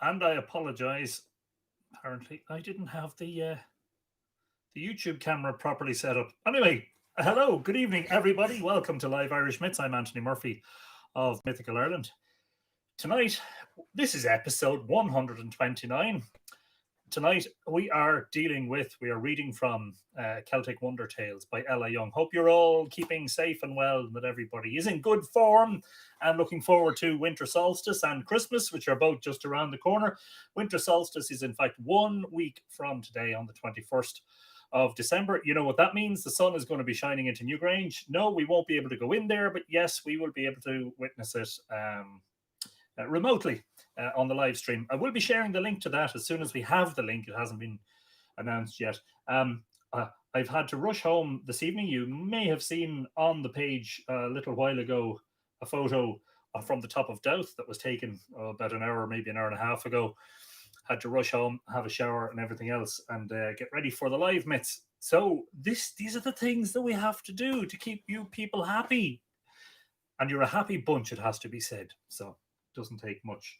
And I apologize. Apparently, I didn't have the YouTube camera properly set up. Anyway, hello, good evening, everybody. Welcome to Live Irish Myths. I'm Anthony Murphy of Mythical Ireland. Tonight, this is episode 129. Tonight, we are reading from Celtic Wonder Tales by Ella Young. Hope you're all keeping safe and well, and that everybody is in good form and looking forward to winter solstice and Christmas, which are both just around the corner. Winter solstice is, in fact, 1 week from today on the 21st of December. You know what that means? The sun is going to be shining into Newgrange. No, we won't be able to go in there, but yes, we will be able to witness it remotely on the live stream. I will be sharing the link to that as soon as we have the link. It hasn't been announced yet. I've had to rush home this evening. You may have seen on the page a little while ago a photo from the top of Douth that was taken about an hour, maybe an hour and a half ago. Had to rush home, have a shower and everything else, and get ready for the live myths. So these are the things that we have to do to keep you people happy. And you're a happy bunch, it has to be said. So doesn't take much.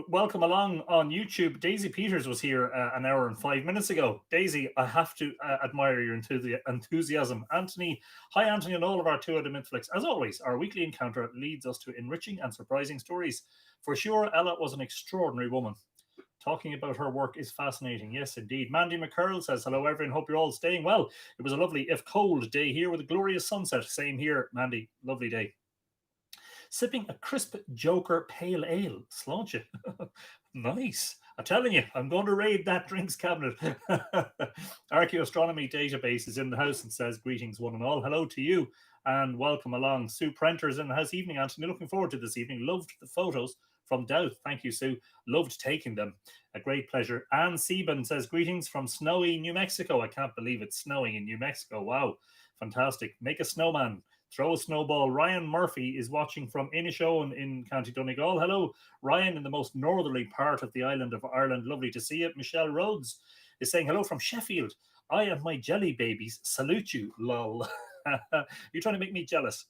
Welcome along on YouTube. Daisy Peters was here an hour and 5 minutes ago. Daisy, I have to admire your enthusiasm. Anthony, hi Anthony, and all of our Two Out of Mythflix. As always, our weekly encounter leads us to enriching and surprising stories. For sure, Ella was an extraordinary woman. Talking about her work is fascinating. Yes, indeed. Mandy McCurl says, hello, everyone. Hope you're all staying well. It was a lovely, if cold, day here with a glorious sunset. Same here, Mandy. Lovely day. Sipping a crisp Joker pale ale. Sláinte. Nice. I'm telling you, I'm going to raid that drinks cabinet. Archaeoastronomy Database is in the house and says, greetings one and all. Hello to you and welcome along. Sue Prenter is in the house. Evening, Anthony. Looking forward to this evening. Loved the photos from Douth. Thank you, Sue. Loved taking them. A great pleasure. Anne Sieben says, greetings from snowy New Mexico. I can't believe it's snowing in New Mexico. Wow. Fantastic. Make a snowman. Throw a snowball. Ryan Murphy is watching from Inishowen in County Donegal. Hello, Ryan, in the most northerly part of the island of Ireland. Lovely to see you. Michelle Rhodes is saying hello from Sheffield. I and my jelly babies salute you. Lol. You're trying to make me jealous.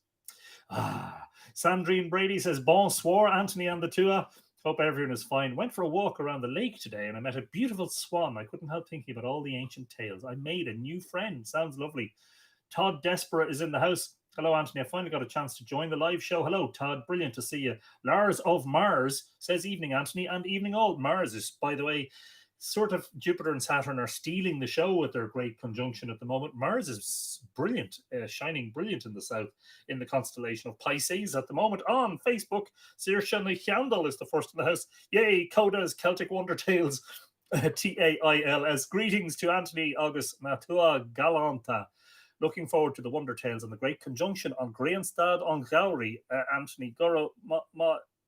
Sandrine Brady says, bonsoir, Anthony and the Tua. Hope everyone is fine. Went for a walk around the lake today and I met a beautiful swan. I couldn't help thinking about all the ancient tales. I made a new friend. Sounds lovely. Todd Desperate is in the house. Hello, Anthony. I finally got a chance to join the live show. Hello, Todd. Brilliant to see you. Lars of Mars says, evening, Anthony, and evening all. Mars is, by the way, sort of Jupiter and Saturn are stealing the show with their great conjunction at the moment. Mars is brilliant, shining brilliant in the south in the constellation of Pisces at the moment. On Facebook, Saoirse Chandal is the first in the house. Yay, Coda's Celtic Wonder Tales. Tails. Greetings to Anthony August Natua Galanta. Looking forward to the Wonder Tales and the great conjunction on Greenstad on Gowrie. Anthony Goro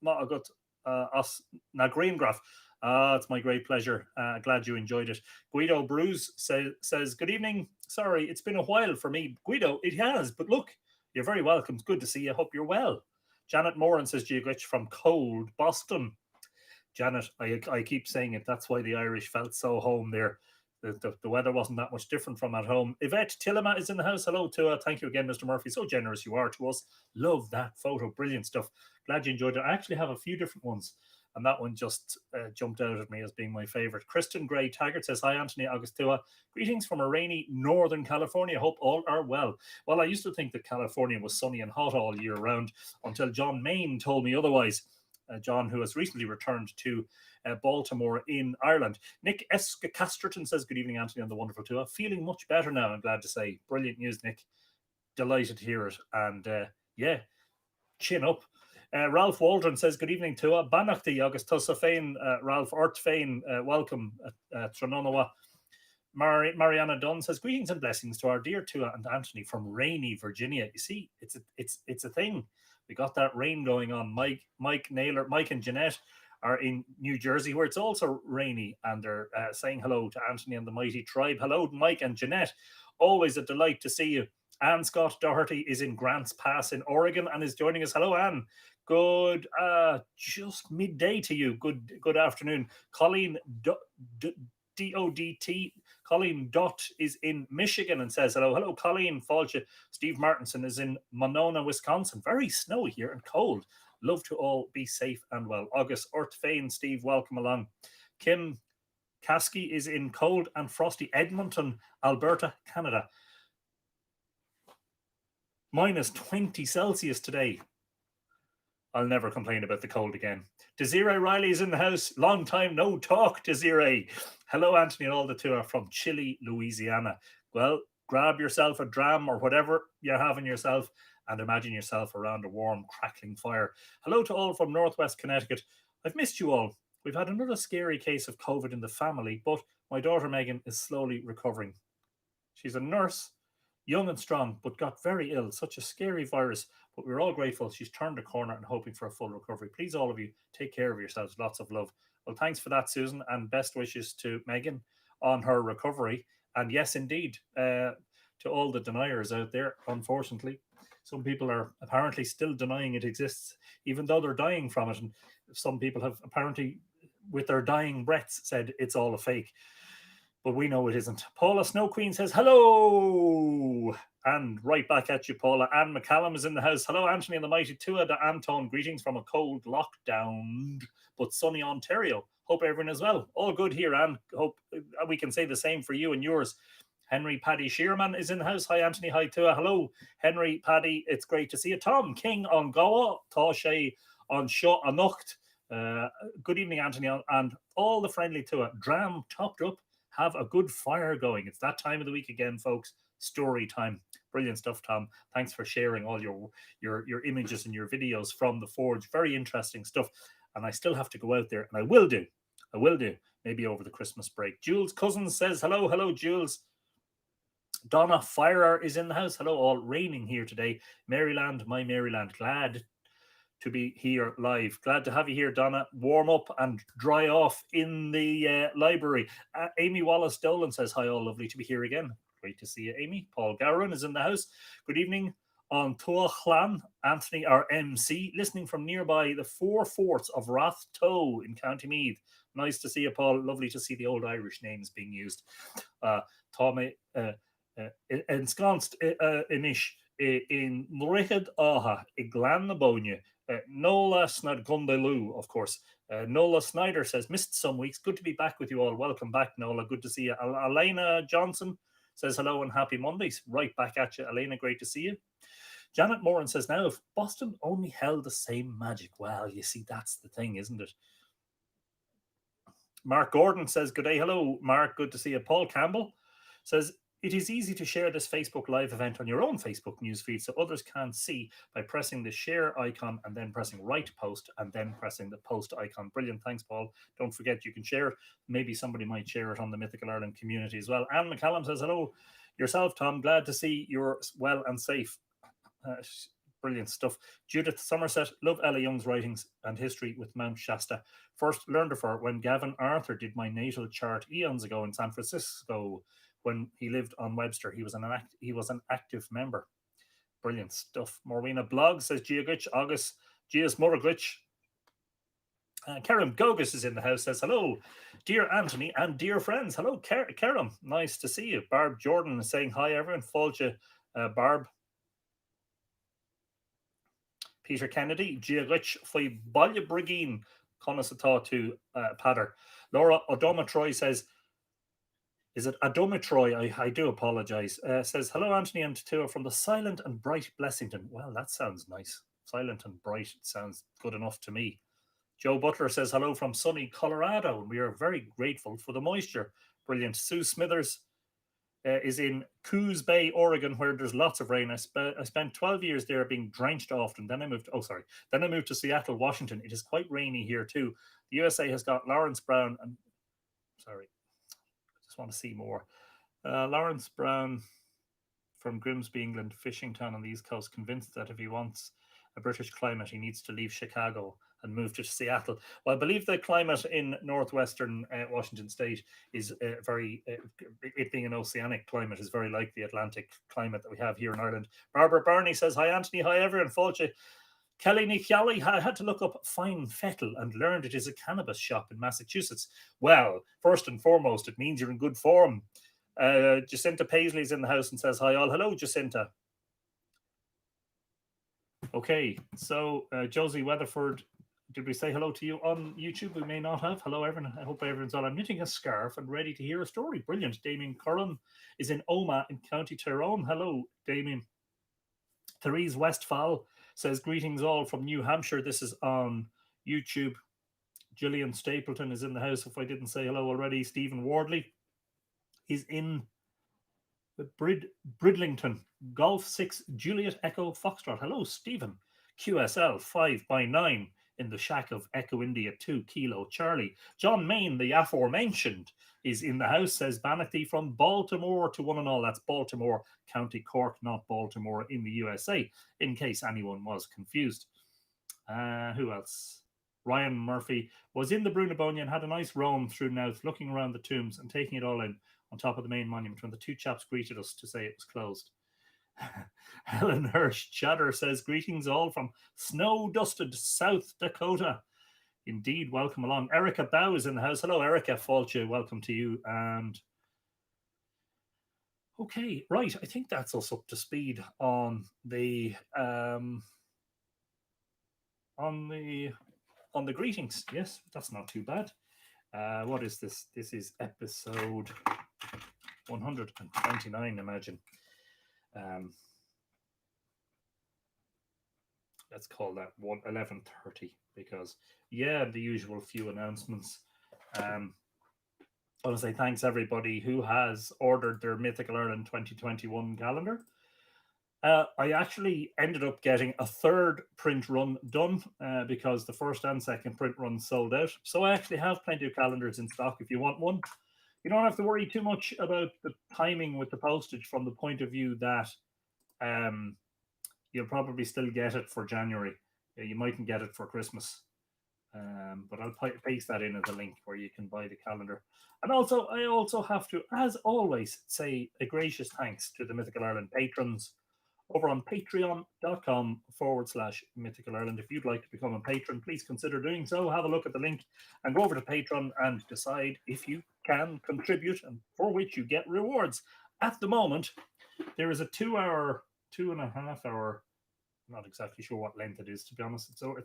Maagut Os Na Greengraf. It's my great pleasure. Glad you enjoyed it. Guido Bruce says, good evening. Sorry, it's been a while for me. Guido, it has, but look, you're very welcome. It's good to see you. Hope you're well. Janet Moran says, Giagwitch from cold Boston. Janet, I keep saying it. That's why the Irish felt so home there. The weather wasn't that much different from at home. Yvette Tillema is in the house. Hello to her. Thank you again, Mr. Murphy. So generous you are to us. Love that photo. Brilliant stuff. Glad you enjoyed it. I actually have a few different ones, and that one just jumped out at me as being my favorite. Kristen Gray Taggart says, hi, Anthony Augustua. Greetings from a rainy Northern California. Hope all are well. Well, I used to think that California was sunny and hot all year round until John Main told me otherwise. John, who has recently returned to Baltimore in Ireland. Nick Casterton says, good evening, Anthony, on the wonderful tour. Feeling much better now, I'm glad to say. Brilliant news, Nick. Delighted to hear it. And yeah, chin up. Ralph Waldron says, good evening, Tua. Banachti, August Tussa Fain, Ralph Ort Fain, welcome, Trononowa. Mariana Dunn says, greetings and blessings to our dear Tua and Anthony from rainy Virginia. You see, it's a thing. We got that rain going on. Mike Naylor, Mike and Jeanette are in New Jersey, where it's also rainy, and they're saying hello to Anthony and the mighty tribe. Hello, Mike and Jeanette. Always a delight to see you. Anne Scott Doherty is in Grants Pass in Oregon and is joining us. Hello, Anne. Good, just midday to you. Good afternoon. Colleen DODT. Colleen Dot is in Michigan and says hello. Hello, Colleen. Falcha. Steve Martinson is in Monona, Wisconsin. Very snowy here and cold. Love to all. Be safe and well. August, Earth Fane, Steve, welcome along. Kim Kasky is in cold and frosty Edmonton, Alberta, Canada. Minus 20 Celsius today. I'll never complain about the cold again. Desiree Riley is in the house. Long time no talk, Desiree. Hello, Anthony and all the two are from Chile, Louisiana. Well, grab yourself a dram or whatever you're having yourself and imagine yourself around a warm, crackling fire. Hello to all from Northwest Connecticut. I've missed you all. We've had another scary case of COVID in the family, but my daughter Megan is slowly recovering. She's a nurse, young and strong, but got very ill. Such a scary virus, but we're all grateful she's turned a corner and hoping for a full recovery. Please, all of you, take care of yourselves. Lots of love. Well, thanks for that, Susan, and best wishes to Megan on her recovery. And yes, indeed, to all the deniers out there, unfortunately, some people are apparently still denying it exists, even though they're dying from it. And some people have apparently, with their dying breaths, said it's all a fake. But we know it isn't. Paula Snow Queen says, hello. And right back at you, Paula. Anne McCallum is in the house. Hello, Anthony and the mighty Tua de Anton. Greetings from a cold, lockdown, but sunny Ontario. Hope everyone is well. All good here, Anne. Hope we can say the same for you and yours. Henry Paddy Shearman is in the house. Hi, Anthony. Hi, Tua. Hello, Henry Paddy. It's great to see you. Tom King on Goa. Toshe on Sho Anocht. Good evening, Anthony, and all the friendly Tua. Dram topped up. Have a good fire going. It's that time of the week again, folks. Story time. Brilliant stuff, Tom. Thanks for sharing all your images and your videos from the Forge. Very interesting stuff. And I still have to go out there, and I will do. Maybe over the Christmas break. Jules Cousins says, hello. Hello, Jules. Donna Firer is in the house. Hello, all. Raining here today. Maryland, my Maryland. Glad to be here live. Glad to have you here, Donna. Warm up and dry off in the library. Amy Wallace Dolan says, hi, all. Lovely to be here again. Great to see you, Amy. Paul Gowron is in the house. Good evening on Tuachlan. Anthony, our MC, listening from nearby the Four Forts of Rathtoe in County Meath. Nice to see you, Paul. Lovely to see the old Irish names being used. Tommy ensconced inish in Mrichad Aha, Iglan Nabonia. Nola Snadgundelu, of course. Nola Snyder says, missed some weeks. Good to be back with you all. Welcome back, Nola. Good to see you. Elena Johnson says hello and happy Mondays. Right back at you, Elena. Great to see you. Janet Moran says, now, if Boston only held the same magic. Well, you see, that's the thing, isn't it? Mark Gordon says, good day. Hello, Mark. Good to see you. Paul Campbell says, it is easy to share this Facebook Live event on your own Facebook newsfeed so others can see by pressing the share icon and then pressing right post and then pressing the post icon. Brilliant. Thanks, Paul. Don't forget you can share it. Maybe somebody might share it on the Mythical Ireland community as well. Anne McCallum says, hello. Yourself, Tom. Glad to see you're well and safe. Brilliant stuff. Judith Somerset, love Ella Young's writings and history with Mount Shasta. First learned of her when Gavin Arthur did my natal chart eons ago in San Francisco. When he lived on Webster, he was an active member. Brilliant stuff. Morena Blog says Giaguch August Gias Muraguch. Kerem Gogus is in the house. Says hello, dear Anthony and dear friends. Hello, Kerem. Nice to see you. Barb Jordan is saying hi, everyone. Folge, Barb. Peter Kennedy. Giaguch Foi Balya Brigin. Conasata to Patter. Laura Odoma Troy says, is it Adomitroy? I do apologize. Says, hello, Anthony and Tua from the silent and bright Blessington. Well, that sounds nice. Silent and bright. It sounds good enough to me. Joe Butler says, hello from sunny Colorado. And we are very grateful for the moisture. Brilliant. Sue Smithers is in Coos Bay, Oregon, where there's lots of rain. I spent 12 years there being drenched often. Then I moved to Seattle, Washington. It is quite rainy here too. The USA has got Lawrence Brown and want to see more. Lawrence Brown from Grimsby, England, fishing town on the East Coast, convinced that if he wants a British climate, he needs to leave Chicago and move to Seattle. Well, I believe the climate in northwestern Washington state is it being an oceanic climate, is very like the Atlantic climate that we have here in Ireland. Barbara Barney says, hi, Anthony. Hi, everyone. Folge. Kelly Nichiali had to look up Fine Fettle and learned it is a cannabis shop in Massachusetts. Well, first and foremost, it means you're in good form. Jacinta Paisley's in the house and says, hi all. Hello, Jacinta. Okay, so Josie Weatherford, did we say hello to you on YouTube? We may not have. Hello, everyone. I hope everyone's well. I'm knitting a scarf and ready to hear a story. Brilliant. Damien Curran is in Omagh in County Tyrone. Hello, Damien. Therese Westphal says, greetings all from New Hampshire. This is on YouTube. Gillian Stapleton is in the house, if I didn't say hello already. Stephen Wardley is in Bridlington. Golf 6 Juliet Echo Foxtrot. Hello, Stephen. QSL 5x9 in the shack of Echo India 2 Kilo Charlie. John Main, the aforementioned, is in the house, says Banathy from Baltimore to one and all. That's Baltimore, County Cork, not Baltimore in the USA, in case anyone was confused. Who else? Ryan Murphy was in the Brunabonia and had a nice roam through Nouth, looking around the tombs and taking it all in on top of the main monument when the two chaps greeted us to say it was closed. Helen Hirsch Chatter says, greetings all from snow-dusted South Dakota. Indeed, welcome along. Erica Bow is in the house. Hello, Erica Falcha. Welcome to you. And okay, right. I think that's us up to speed on the greetings. Yes, that's not too bad. What is this? This is episode 129, imagine. Let's call that 11:30 because, yeah, the usual few announcements. I want to say thanks everybody who has ordered their Mythical Ireland 2021 calendar. I actually ended up getting a third print run done because the first and second print run sold out. So I actually have plenty of calendars in stock if you want one. You don't have to worry too much about the timing with the postage from the point of view that you'll probably still get it for January. You mightn't get it for Christmas. But I'll paste that in as a link where you can buy the calendar. And also, I also have to, as always, say a gracious thanks to the Mythical Ireland patrons over on patreon.com/Mythical Ireland. If you'd like to become a patron, please consider doing so. Have a look at the link and go over to Patreon and decide if you can contribute and for which you get rewards. At the moment, there is a 2-hour, 2.5 hour, I'm not exactly sure what length it is, to be honest. So I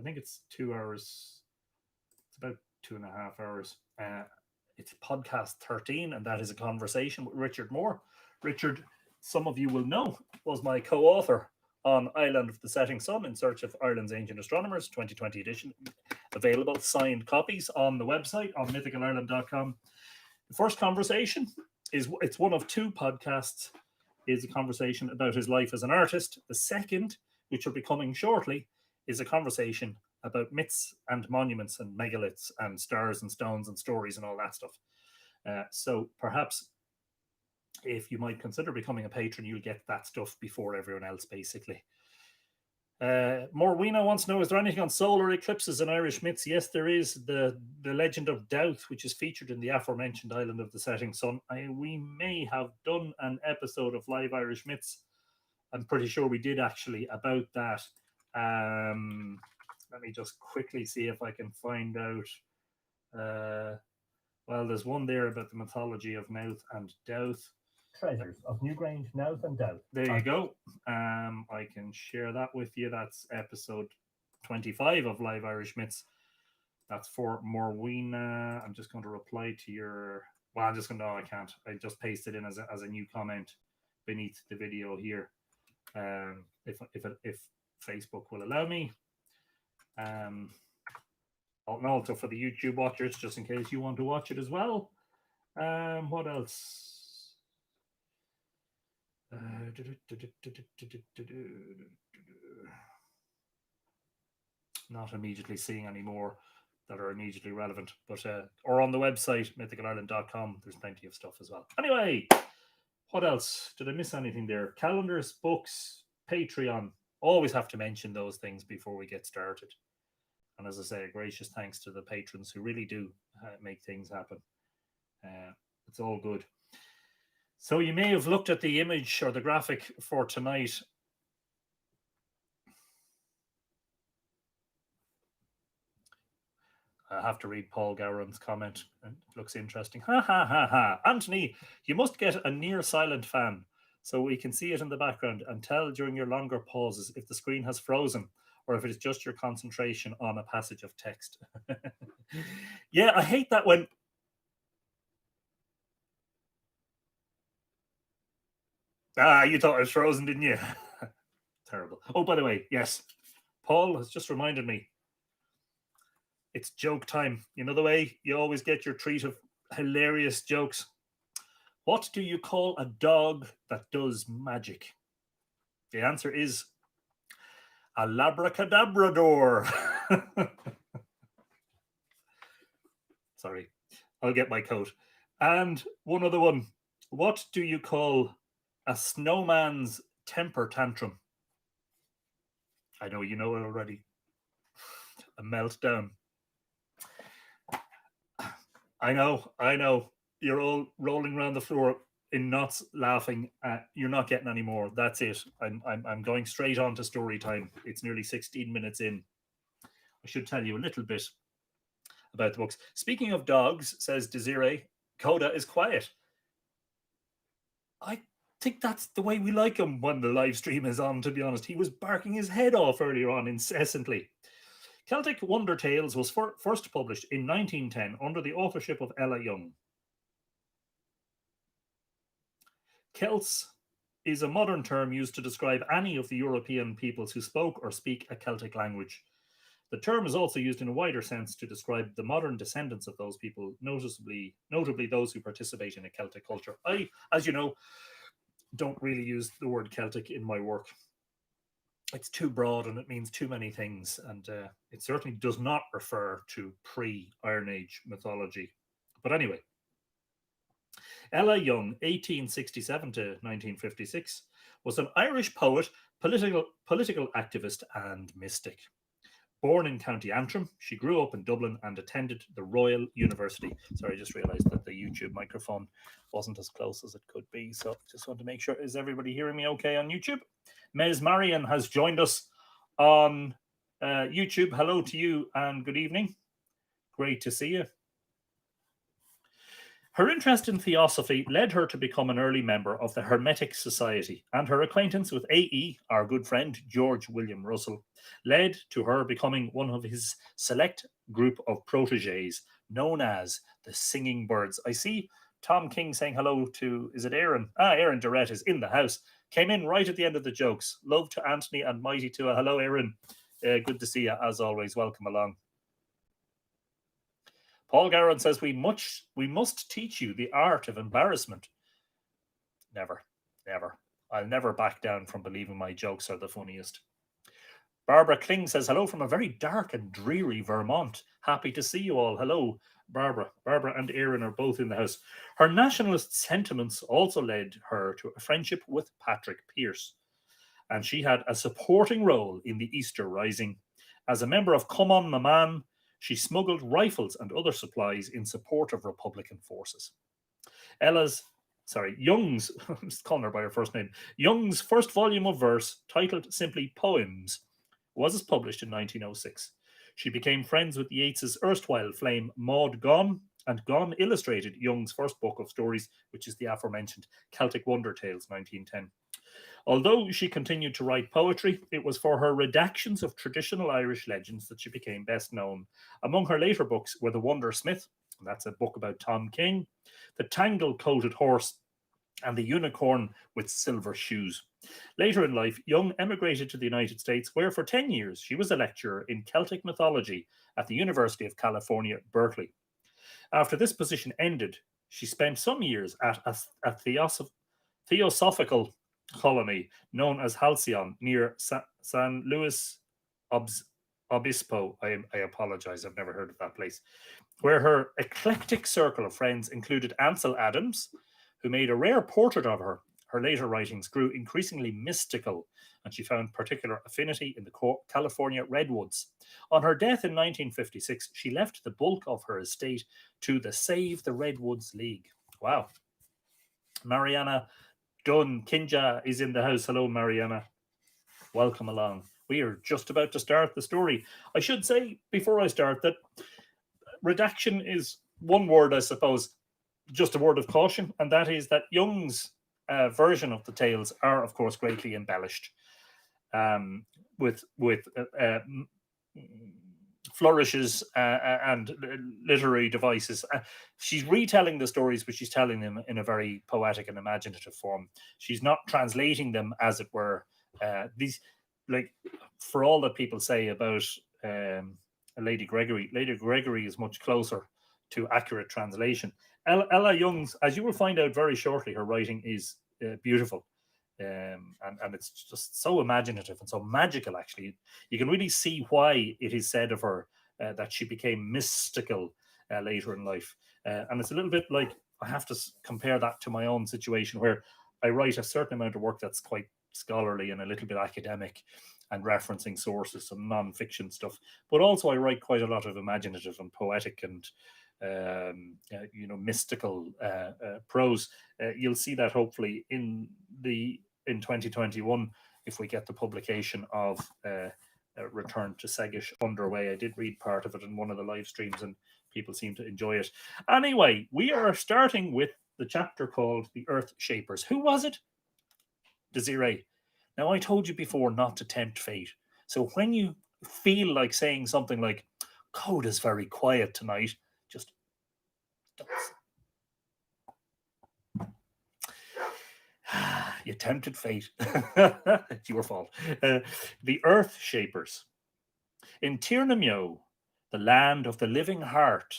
think it's 2 hours. It's about 2.5 hours. It's podcast 13, and that is a conversation with Richard Moore. Richard, some of you will know, was my co-author on Island of the Setting Sun in Search of Ireland's Ancient Astronomers, 2020 edition. Available signed copies on the website on mythicalireland.com. The first conversation it's one of two podcasts, is a conversation about his life as an artist. The second, which will be coming shortly, is a conversation about myths and monuments and megaliths and stars and stones and stories and all that stuff. So perhaps if you might consider becoming a patron, you'll get that stuff before everyone else, basically. Morwena wants to know, is there anything on solar eclipses and Irish myths? Yes, there is. The legend of Doubt, which is featured in the aforementioned Island of the Setting Sun. We may have done an episode of Live Irish Myths. I'm pretty sure we did actually about that. Let me just quickly see if I can find out. Well, there's one there about the mythology of Nouth and Douth. Treasures of Newgrange, Nouth and Douth. There you go. I can share that with you. That's episode 25 of Live Irish Myths. That's for Morwena. I'm just going to reply to your... Well, I'm just going to... No, I can't. I just pasted in as a new comment beneath the video here. If Facebook will allow me. And also for the YouTube watchers, just in case you want to watch it as well. What else? Not immediately seeing any more that are immediately relevant, but or on the website mythicalireland.com, there's plenty of stuff as well. Anyway, what else? Did I miss anything there? Calendars, books, Patreon. Always have to mention those things before we get started. And as I say, a gracious thanks to the patrons who really do make things happen. It's all good. So you may have looked at the image or the graphic for tonight. I have to read Paul Gowron's comment. It looks interesting. Ha ha ha ha. Anthony, you must get a near silent fan. so we can see it in the background and tell during your longer pauses if the screen has frozen or if it's just your concentration on a passage of text. Yeah, I hate that when... you thought it was frozen, didn't you? Terrible. Oh, by the way, yes, Paul has just reminded me. It's joke time. You know the way you always get your treat of hilarious jokes. What do you call a dog that does magic? The answer is a labracadabrador. Sorry, I'll get my coat. And one other one. What do you call a snowman's temper tantrum? I know you know it already. A meltdown. I know. You're all rolling around the floor in knots laughing. You're not getting any more. That's it. I'm going straight on to story time. It's nearly 16 minutes in. I should tell you a little bit about the books. Speaking of dogs, says Desiree, Coda is quiet. I think that's the way we like him when the live stream is on, to be honest. He was barking his head off earlier on incessantly. Celtic Wonder Tales was first published in 1910 under the authorship of Ella Young. Celts is a modern term used to describe any of the European peoples who spoke or speak a Celtic language. The term is also used in a wider sense to describe the modern descendants of those people, notably those who participate in a Celtic culture. I, as you know, don't really use the word Celtic in my work. It's too broad and it means too many things, and it certainly does not refer to pre-Iron Age mythology. But anyway, Ella Young, 1867 to 1956, was an Irish poet, political activist, and mystic. Born in County Antrim, she grew up in Dublin and attended the Royal University. Sorry, I just realised that the YouTube microphone wasn't as close as it could be, so just want to make sure. Is everybody hearing me okay on YouTube? Ms. Marion has joined us on YouTube. Hello to you and good evening. Great to see you. Her interest in theosophy led her to become an early member of the Hermetic Society, and her acquaintance with A.E., our good friend George William Russell, led to her becoming one of his select group of protégés, known as the Singing Birds. I see Tom King saying hello to, is it Aaron? Aaron Durrett is in the house. Came in right at the end of the jokes. Love to Anthony and Mighty to hello, Aaron. Good to see you, as always. Welcome along. Paul Garrett says, we must teach you the art of embarrassment. Never. I'll never back down from believing my jokes are the funniest. Barbara Kling says, hello from a very dark and dreary Vermont. Happy to see you all. Hello, Barbara. Barbara and Aaron are both in the house. Her nationalist sentiments also led her to a friendship with Patrick Pearse, and she had a supporting role in the Easter Rising. As a member of Come On, My Man, she smuggled rifles and other supplies in support of Republican forces. Young's, I'm just calling her by her first name, Young's first volume of verse, titled simply Poems, was published in 1906. She became friends with Yeats's erstwhile flame Maud Gonne, and Gonne illustrated Young's first book of stories, which is the aforementioned Celtic Wonder Tales, 1910. Although she continued to write poetry, it was for her redactions of traditional Irish legends that she became best known. Among her later books were The Wonder Smith, and that's a book about Tom King, The Tangle-Coated Horse, and The Unicorn with Silver Shoes. Later in life, Young emigrated to the United States, where for 10 years she was a lecturer in Celtic mythology at the University of California, Berkeley. After this position ended, she spent some years at a theosophical colony known as Halcyon near San Luis Obispo. I apologize, I've never heard of that place, where her eclectic circle of friends included Ansel Adams, who made a rare portrait of her. Her later writings grew increasingly mystical, and she found particular affinity in the California redwoods. On her death in 1956, she left the bulk of her estate to the Save the Redwoods League. Wow. Mariana Dunn Kinja is in the house. Hello, Mariana. Welcome along. We are just about to start the story. I should say before I start that redaction is one word, I suppose, just a word of caution, and that is that Young's version of the tales are, of course, greatly embellished with flourishes and literary devices. She's retelling the stories, but she's telling them in a very poetic and imaginative form. She's not translating them, as it were. These, like, for all that people say about Lady Gregory is much closer to accurate translation. Ella Young's, as you will find out very shortly, her writing is beautiful. And it's just so imaginative and so magical. Actually, you can really see why it is said of her that she became mystical later in life. And it's a little bit like, I have to compare that to my own situation, where I write a certain amount of work that's quite scholarly and a little bit academic and referencing sources, some non-fiction stuff, but also I write quite a lot of imaginative and poetic and mystical prose. You'll see that hopefully in 2021, if we get the publication of Return to Segish underway. I did read part of it in one of the live streams, and people seem to enjoy it. Anyway, we are starting with the chapter called The Earth Shapers. Who was it? Desiree. Now, I told you before not to tempt fate. So when you feel like saying something like, Coda's very quiet tonight, just don't. You tempted fate. It's your fault. The Earth Shapers. In Tirnamio, the land of the living heart,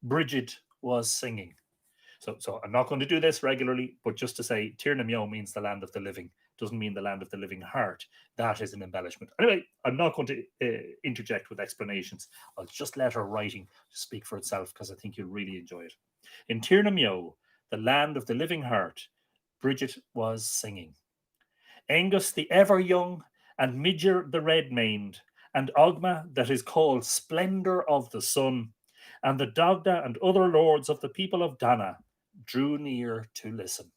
Bridget was singing. So I'm not going to do this regularly, but just to say, Tirnamio means the land of the living. Doesn't mean the land of the living heart. That is an embellishment. Anyway, I'm not going to interject with explanations. I'll just let her writing speak for itself, because I think you'll really enjoy it. In Tirnamio, the land of the living heart, Bridget was singing. Angus the ever young, and Midger the red-maned, and Ogma that is called Splendour of the Sun, and the Dagda and other lords of the people of Dana drew near to listen.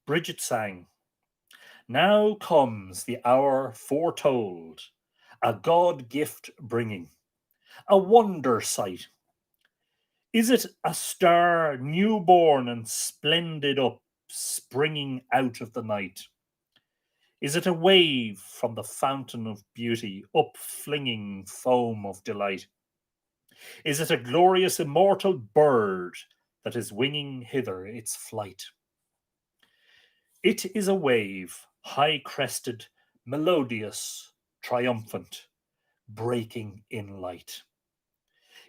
Bridget sang, Now comes the hour foretold, a God gift bringing, a wonder sight. Is it a star newborn and splendid up, springing out of the night? Is it a wave from the fountain of beauty, up-flinging foam of delight? Is it a glorious immortal bird that is winging hither its flight? It is a wave, high-crested, melodious, triumphant, breaking in light.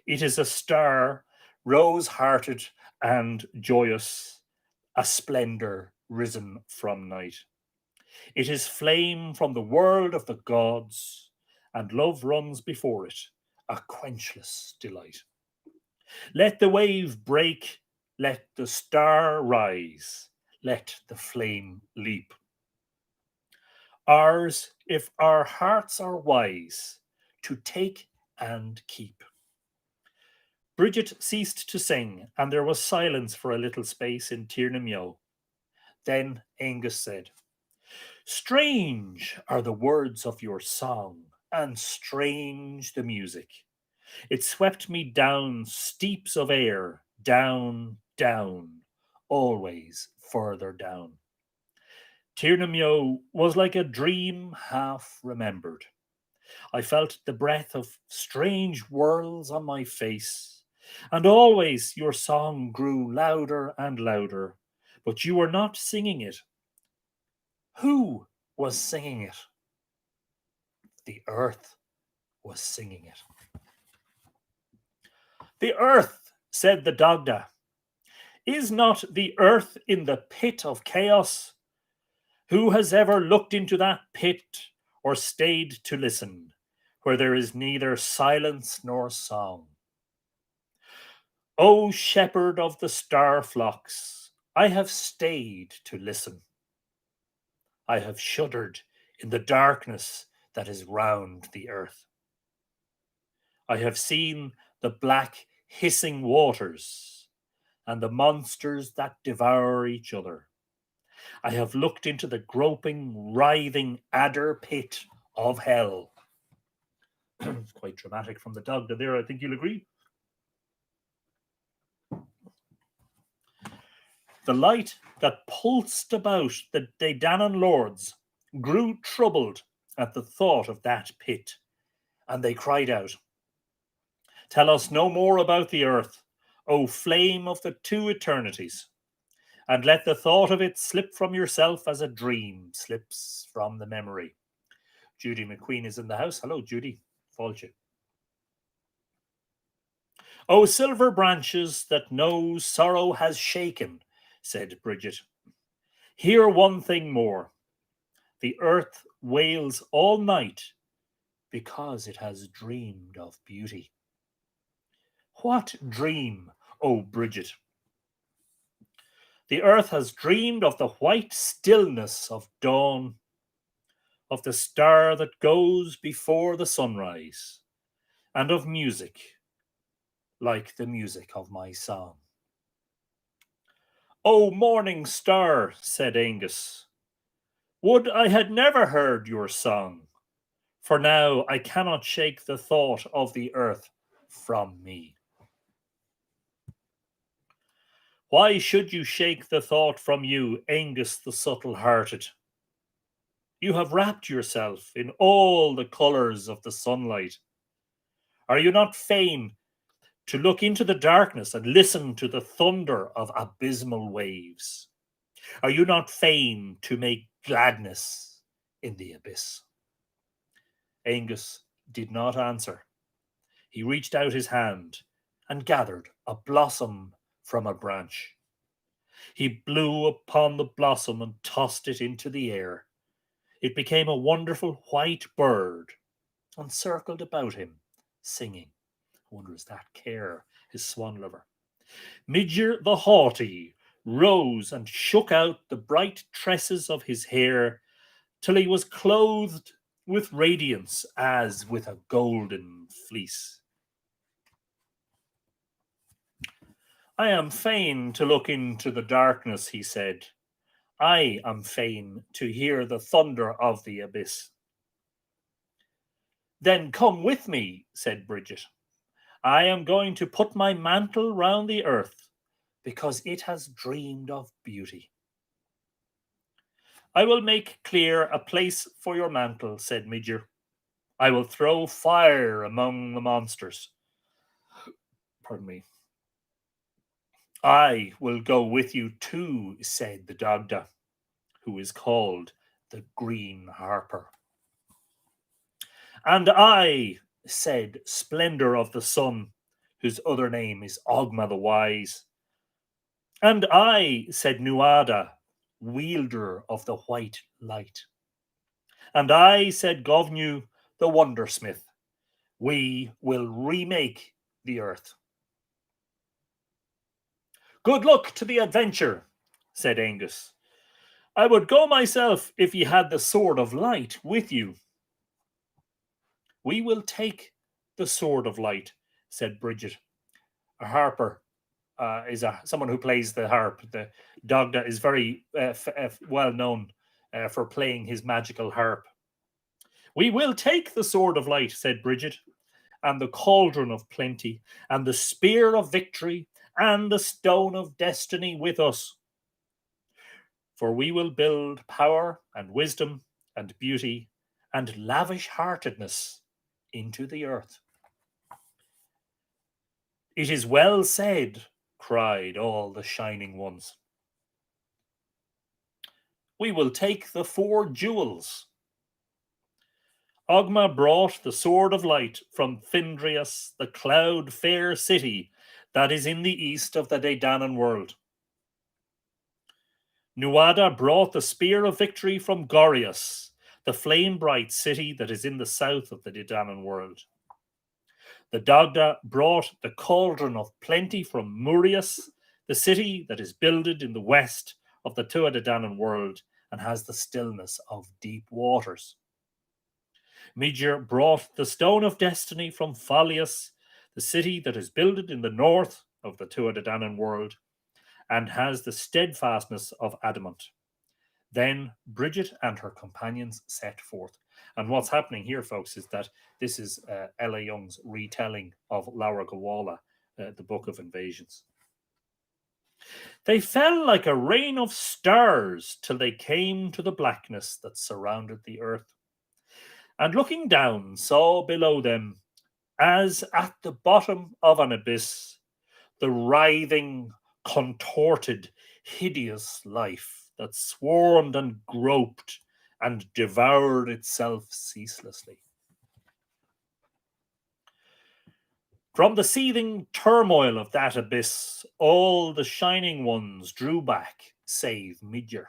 It is a star, rose-hearted and joyous, a splendour risen from night. It is flame from the world of the gods, and love runs before it, a quenchless delight. Let the wave break, let the star rise, let the flame leap. Ours, if our hearts are wise, to take and keep. Bridget ceased to sing, and there was silence for a little space in Tirnamio. Then Angus said, Strange are the words of your song, and strange the music. It swept me down steeps of air, down, down, always further down. Tirnamio was like a dream half remembered. I felt the breath of strange whirls on my face, and always your song grew louder and louder, but you were not singing it. Who was singing it? The earth was singing it. The earth, said the Dagda. Is not the earth in the pit of chaos? Who has ever looked into that pit or stayed to listen, where there is neither silence nor song? O shepherd of the star flocks, I have stayed to listen. I have shuddered in the darkness that is round the earth. I have seen the black hissing waters and the monsters that devour each other. I have looked into the groping, writhing adder pit of hell. It's quite dramatic from the Dagda there, I think you'll agree. The light that pulsed about the Daidanan lords grew troubled at the thought of that pit, and they cried out, "Tell us no more about the earth, O flame of the two eternities, and let the thought of it slip from yourself as a dream slips from the memory." Judy McQueen is in the house. Hello, Judy. Fáilte. "O silver branches that no sorrow has shaken," said Bridget, "hear one thing more. The earth wails all night because it has dreamed of beauty." What dream, O Bridget? The earth has dreamed of the white stillness of dawn, of the star that goes before the sunrise, and of music like the music of my song. "O morning star," said Angus, "would I had never heard your song, for now I cannot shake the thought of the earth from me." Why should you shake the thought from you, Angus the subtle-hearted? You have wrapped yourself in all the colours of the sunlight. Are you not fain to look into the darkness and listen to the thunder of abysmal waves? Are you not fain to make gladness in the abyss? Angus did not answer. He reached out his hand and gathered a blossom from a branch. He blew upon the blossom and tossed it into the air. It became a wonderful white bird and circled about him, singing. I wonder, is that Care, his swan lover? Midger the haughty rose and shook out the bright tresses of his hair till he was clothed with radiance as with a golden fleece. "I am fain to look into the darkness," he said. "I am fain to hear the thunder of the abyss." "Then come with me," said Bridget. "I am going to put my mantle round the earth, because it has dreamed of beauty." "I will make clear a place for your mantle," said Midger. "I will throw fire among the monsters." Pardon me. "I will go with you too," said the Dagda, who is called the Green Harper. "And I," said Splendor of the Sun, whose other name is Ogma the Wise. "And I," said Nuada, wielder of the white light. "And I," said Govnu, the wondersmith. "We will remake the earth." "Good luck to the adventure," said Angus. "I would go myself if ye had the sword of light with you." "We will take the sword of light," said Bridget. A harper is someone who plays the harp. The Dagda is very well known for playing his magical harp. "We will take the sword of light," said Bridget, "and the cauldron of plenty, and the spear of victory, and the stone of destiny with us. For we will build power and wisdom and beauty and lavish heartedness into the earth." "It is well said," cried all the shining ones. "We will take the 4 jewels." Ogma brought the sword of light from Findrias, the cloud-fair city that is in the east of the Daidanan world. Nuada brought the spear of victory from Gorias, the flame-bright city that is in the south of the Daidanan world. The Dagda brought the cauldron of plenty from Murias, the city that is builded in the west of the Tuatha world and has the stillness of deep waters. Midger brought the stone of destiny from Falias, the city that is builded in the north of the Tuatha world and has the steadfastness of adamant. Then Bridget and her companions set forth. And what's happening here, folks, is that this is Ella Young's retelling of Laura Gowalla, the Book of Invasions. They fell like a rain of stars till they came to the blackness that surrounded the earth, and looking down saw below them, as at the bottom of an abyss, the writhing, contorted, hideous life that swarmed and groped and devoured itself ceaselessly. From the seething turmoil of that abyss, all the shining ones drew back, save Midger.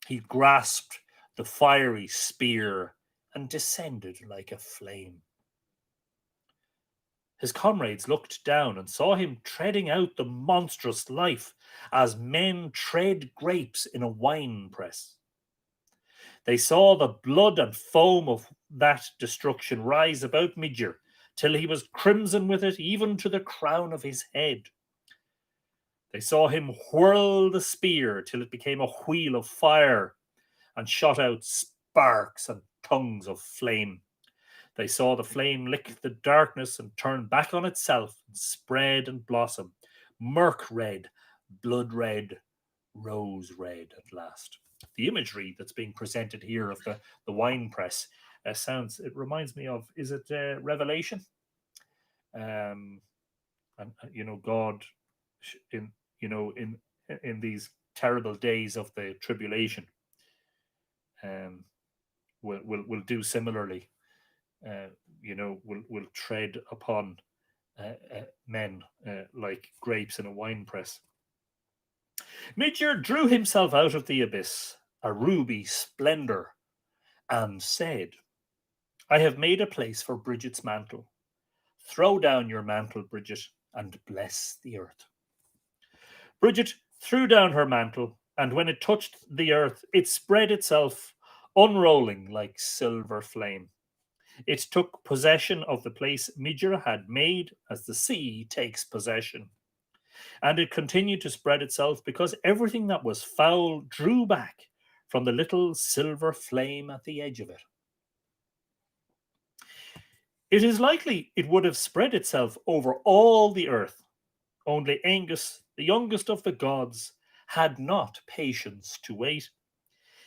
He grasped the fiery spear and descended like a flame. His comrades looked down and saw him treading out the monstrous life as men tread grapes in a wine press. They saw the blood and foam of that destruction rise about Midger till he was crimson with it, even to the crown of his head. They saw him whirl the spear till it became a wheel of fire and shot out sparks and tongues of flame. They saw the flame lick the darkness and turn back on itself and spread and blossom, murk red, blood red, rose red at last. The imagery that's being presented here of the wine press it reminds me of, is it Revelation? And God in these terrible days of the tribulation will do similarly. Will tread upon men like grapes in a wine press. Midger drew himself out of the abyss, a ruby splendour, and said, I have made a place for Bridget's mantle. Throw down your mantle, Bridget, and bless the earth. Bridget threw down her mantle, and when it touched the earth, it spread itself, unrolling like silver flame. It took possession of the place Midger had made as the sea takes possession. And it continued to spread itself because everything that was foul drew back from the little silver flame at the edge of it. It is likely it would have spread itself over all the earth, only Angus, the youngest of the gods, had not patience to wait.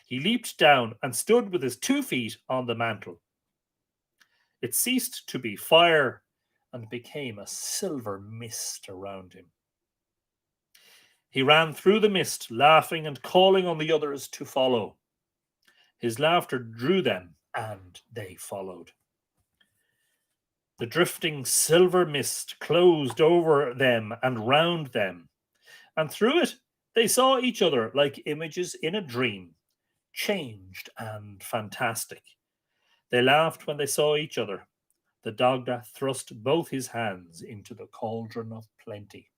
He leaped down and stood with his 2 feet on the mantle. It ceased to be fire and became a silver mist around him. He ran through the mist, laughing and calling on the others to follow. His laughter drew them, and they followed. The drifting silver mist closed over them and round them, and through it they saw each other like images in a dream, changed and fantastic. They laughed when they saw each other. The Dagda thrust both his hands into the cauldron of plenty.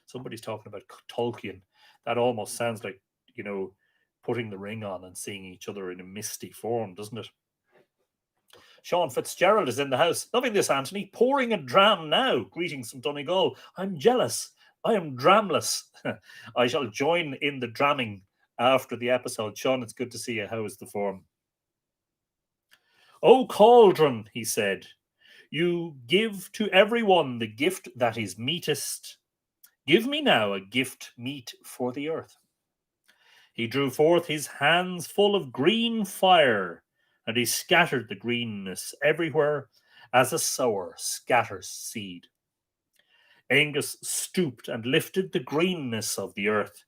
Somebody's talking about Tolkien. That almost sounds like, putting the ring on and seeing each other in a misty form, doesn't it? Sean Fitzgerald is in the house. Loving this, Anthony. Pouring a dram now. Greetings from Donegal. I'm jealous. I am dramless. I shall join in the dramming after the episode. Sean, it's good to see you. How is the form? O cauldron, he said, you give to everyone the gift that is meetest. Give me now a gift meet for the earth. He drew forth his hands full of green fire, and he scattered the greenness everywhere as a sower scatters seed. Angus stooped and lifted the greenness of the earth.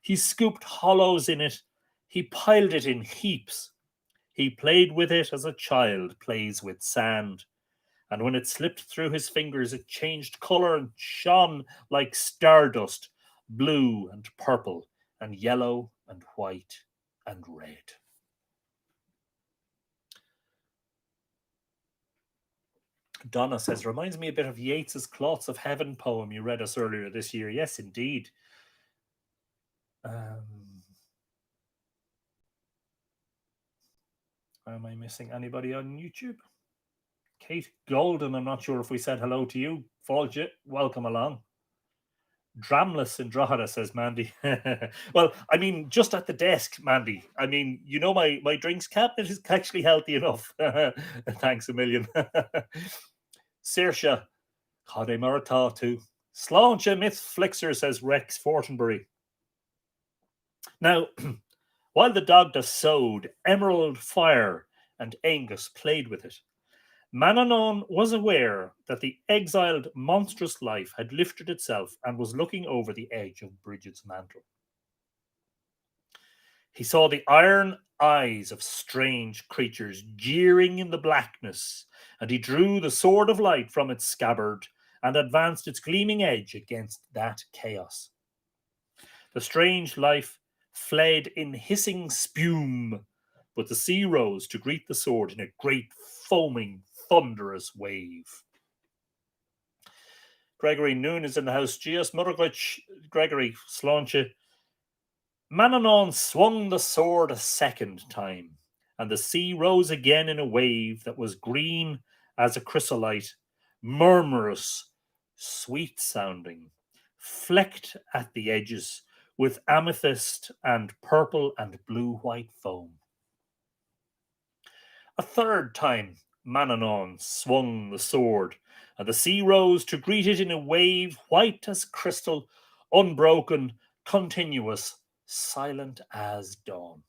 He scooped hollows in it. He piled it in heaps. He played with it as a child plays with sand. And when it slipped through his fingers, it changed colour and shone like stardust, blue and purple and yellow and white and red. Donna says, reminds me a bit of Yeats's Cloths of Heaven poem you read us earlier this year. Yes, indeed. Am I missing anybody on YouTube? Kate Golden, I'm not sure if we said hello to you. Folge, welcome along. Dramless in Drogheda, says Mandy. Well, I mean, just at the desk, Mandy. I mean, my drinks cabinet is actually healthy enough. Thanks a million. Saoirse, Chade Maratá too. Sláinte myth flixer, says Rex Fortenbury. Now, while the Dagda sowed emerald fire and Angus played with it, Manannán was aware that the exiled monstrous life had lifted itself and was looking over the edge of Bridget's mantle. He saw the iron eyes of strange creatures jeering in the blackness, and he drew the sword of light from its scabbard and advanced its gleaming edge against that chaos. The strange life fled in hissing spume, but the sea rose to greet the sword in a great foaming, thunderous wave. Gregory Noon is in the house. Gias Murglich, Gregory Sláinte. Manannán swung the sword a second time, and the sea rose again in a wave that was green as a chrysolite, murmurous, sweet-sounding, flecked at the edges with amethyst and purple and blue-white foam. A third time Manannán swung the sword, and the sea rose to greet it in a wave white as crystal, unbroken, continuous, silent as dawn.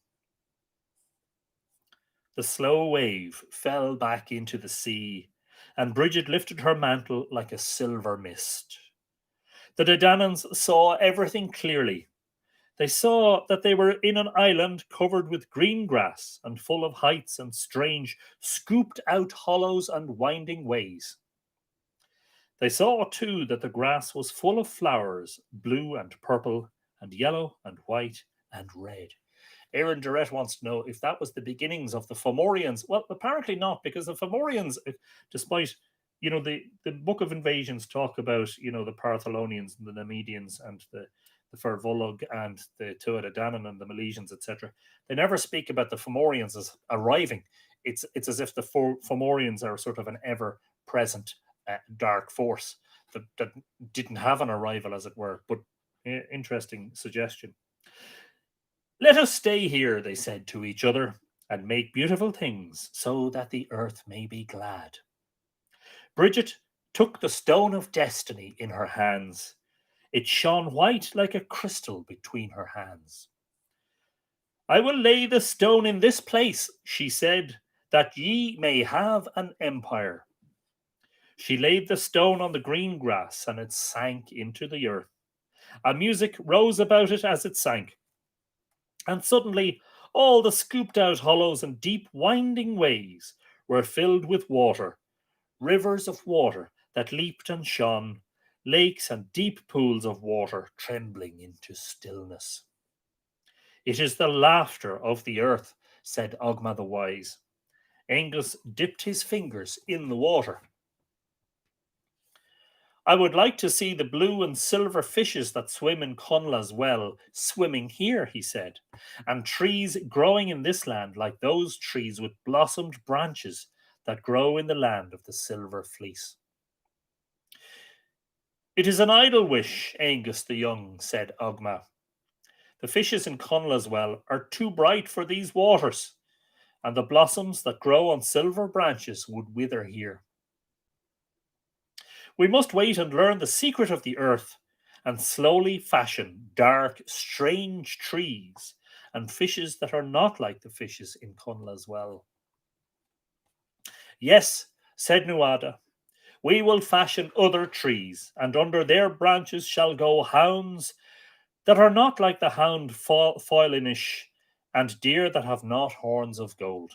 The slow wave fell back into the sea, and Bridget lifted her mantle like a silver mist. The Dedannans saw everything clearly. They saw that they were in an island covered with green grass and full of heights and strange, scooped out hollows and winding ways. They saw, too, that the grass was full of flowers, blue and purple and yellow and white and red. Aaron Durrett wants to know if that was the beginnings of the Fomorians. Well, apparently not, because the Fomorians, despite, the Book of Invasions talk about, the Partholonians and the Nemedians and the Fervolog and the Tuatha Dé Danann and the Milesians, etc. They never speak about the Fomorians as arriving. It's as if the Fomorians are sort of an ever-present dark force that didn't have an arrival, as it were. But interesting suggestion. Let us stay here, they said to each other, and make beautiful things so that the earth may be glad. Bridget took the stone of destiny in her hands. It shone white like a crystal between her hands. I will lay the stone in this place, she said, that ye may have an empire. She laid the stone on the green grass, and it sank into the earth. A music rose about it as it sank. And suddenly all the scooped out hollows and deep winding ways were filled with water, rivers of water that leaped and shone, lakes and deep pools of water trembling into stillness. It is the laughter of the earth, said Ogma the Wise. Angus dipped his fingers in the water. I would like to see the blue and silver fishes that swim in Conla's well swimming here, he said, and trees growing in this land like those trees with blossomed branches that grow in the land of the silver fleece. It is an idle wish, Angus the Young, said Ogma. The fishes in Conla's well are too bright for these waters, and the blossoms that grow on silver branches would wither here. We must wait and learn the secret of the earth and slowly fashion dark, strange trees and fishes that are not like the fishes in Conla's well. Yes, said Nuada, we will fashion other trees, and under their branches shall go hounds that are not like the hound foilinish, and deer that have not horns of gold.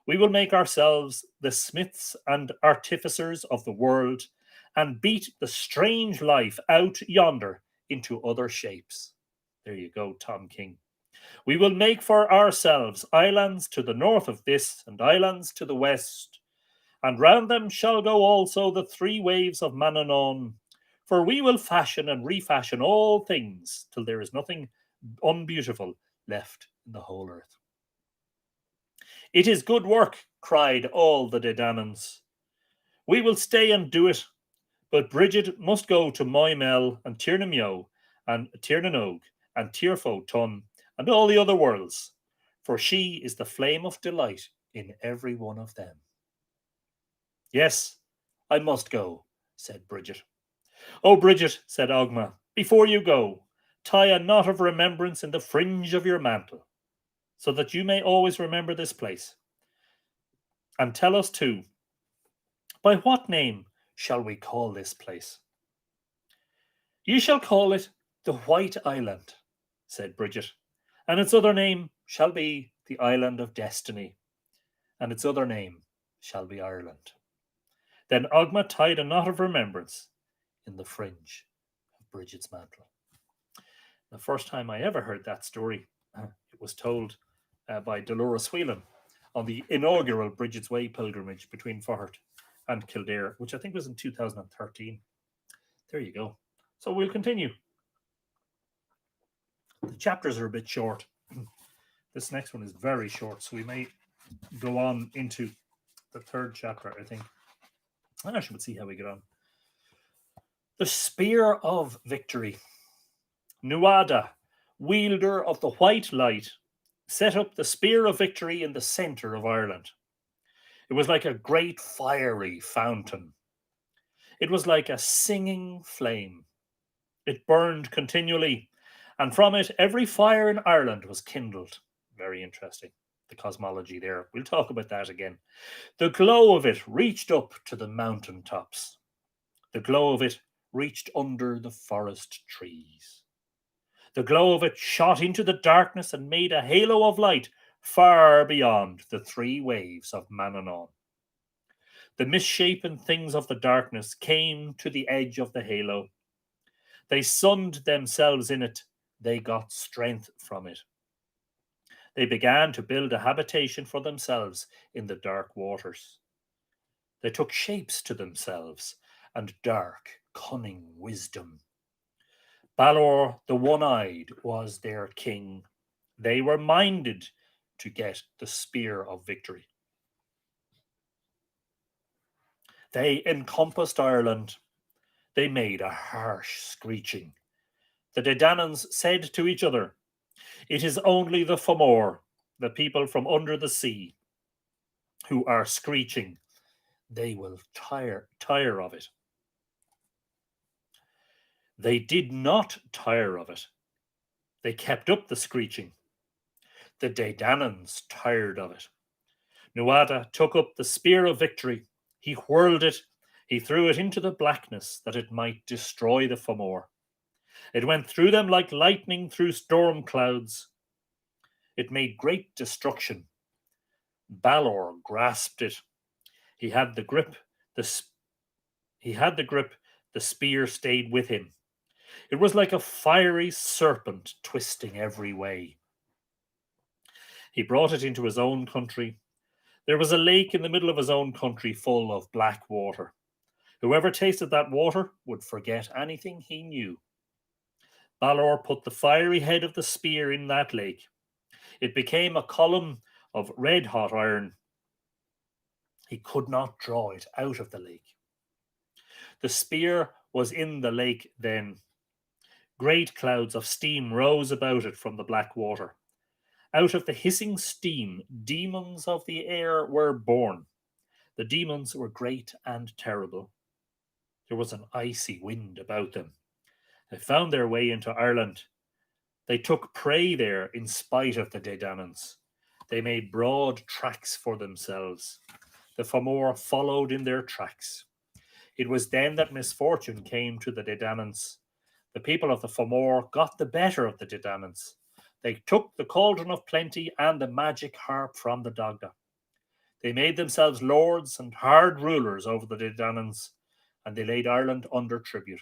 We will make ourselves the smiths and artificers of the world, and beat the strange life out yonder into other shapes. There you go, Tom King. We will make for ourselves islands to the north of this, and islands to the west, and round them shall go also the three waves of Manannán, for we will fashion and refashion all things till there is nothing unbeautiful left in the whole earth. It is good work, cried all the Dedannans. We will stay and do it, but Bridget must go to Moimel and Tirnamio and Tirnanog and Tirfo Tun and all the other worlds, for she is the flame of delight in every one of them. Yes, I must go, said Bridget. "Oh, Bridget," said Ogma, "before you go, tie a knot of remembrance in the fringe of your mantle, so that you may always remember this place. And tell us too, by what name shall we call this place?" "You shall call it the White Island," said Bridget, "and its other name shall be the Island of Destiny, and its other name shall be Ireland." Then Ogma tied a knot of remembrance in the fringe of Bridget's mantle. The first time I ever heard that story, it was told by Dolores Whelan on the inaugural Bridget's Way pilgrimage between Faughart and Kildare, which I think was in 2013. There you go. So we'll continue. The chapters are a bit short. This next one is very short, so we may go on into the third chapter, I think. And actually, we'll see how we get on. The Spear of Victory. Nuada, wielder of the white light, set up the Spear of Victory in the centre of Ireland. It was like a great fiery fountain. It was like a singing flame. It burned continually, and from it every fire in Ireland was kindled. Very interesting, the cosmology there. We'll talk about that again. The glow of it reached up to the mountain tops. The glow of it reached under the forest trees. The glow of it shot into the darkness and made a halo of light far beyond the three waves of Manannán. The misshapen things of the darkness came to the edge of the halo. They sunned themselves in it. They got strength from it. They began to build a habitation for themselves in the dark waters. They took shapes to themselves and dark, cunning wisdom. Balor the One-Eyed was their king. They were minded to get the Spear of Victory. They encompassed Ireland. They made a harsh screeching. The Dedannans said to each other, "It is only the Fomor, the people from under the sea, who are screeching. They will tire of it." They did not tire of it. They kept up the screeching. The Dedannans tired of it. Nuada took up the Spear of Victory. He whirled it. He threw it into the blackness that it might destroy the Fomor. It went through them like lightning through storm clouds. It made great destruction. Balor grasped it. He had the grip. The spear stayed with him. It was like a fiery serpent twisting every way. He brought it into his own country. There was a lake in the middle of his own country full of black water. Whoever tasted that water would forget anything he knew. Balor put the fiery head of the spear in that lake. It became a column of red-hot iron. He could not draw it out of the lake. The spear was in the lake then. Great clouds of steam rose about it from the black water. Out of the hissing steam, demons of the air were born. The demons were great and terrible. There was an icy wind about them. They found their way into Ireland. They took prey there in spite of the Dedannans. They made broad tracks for themselves. The Fomor followed in their tracks. It was then that misfortune came to the Dedannans. The people of the Fomor got the better of the Dedannans. They took the cauldron of plenty and the magic harp from the Dagda. They made themselves lords and hard rulers over the Dedannans, and they laid Ireland under tribute.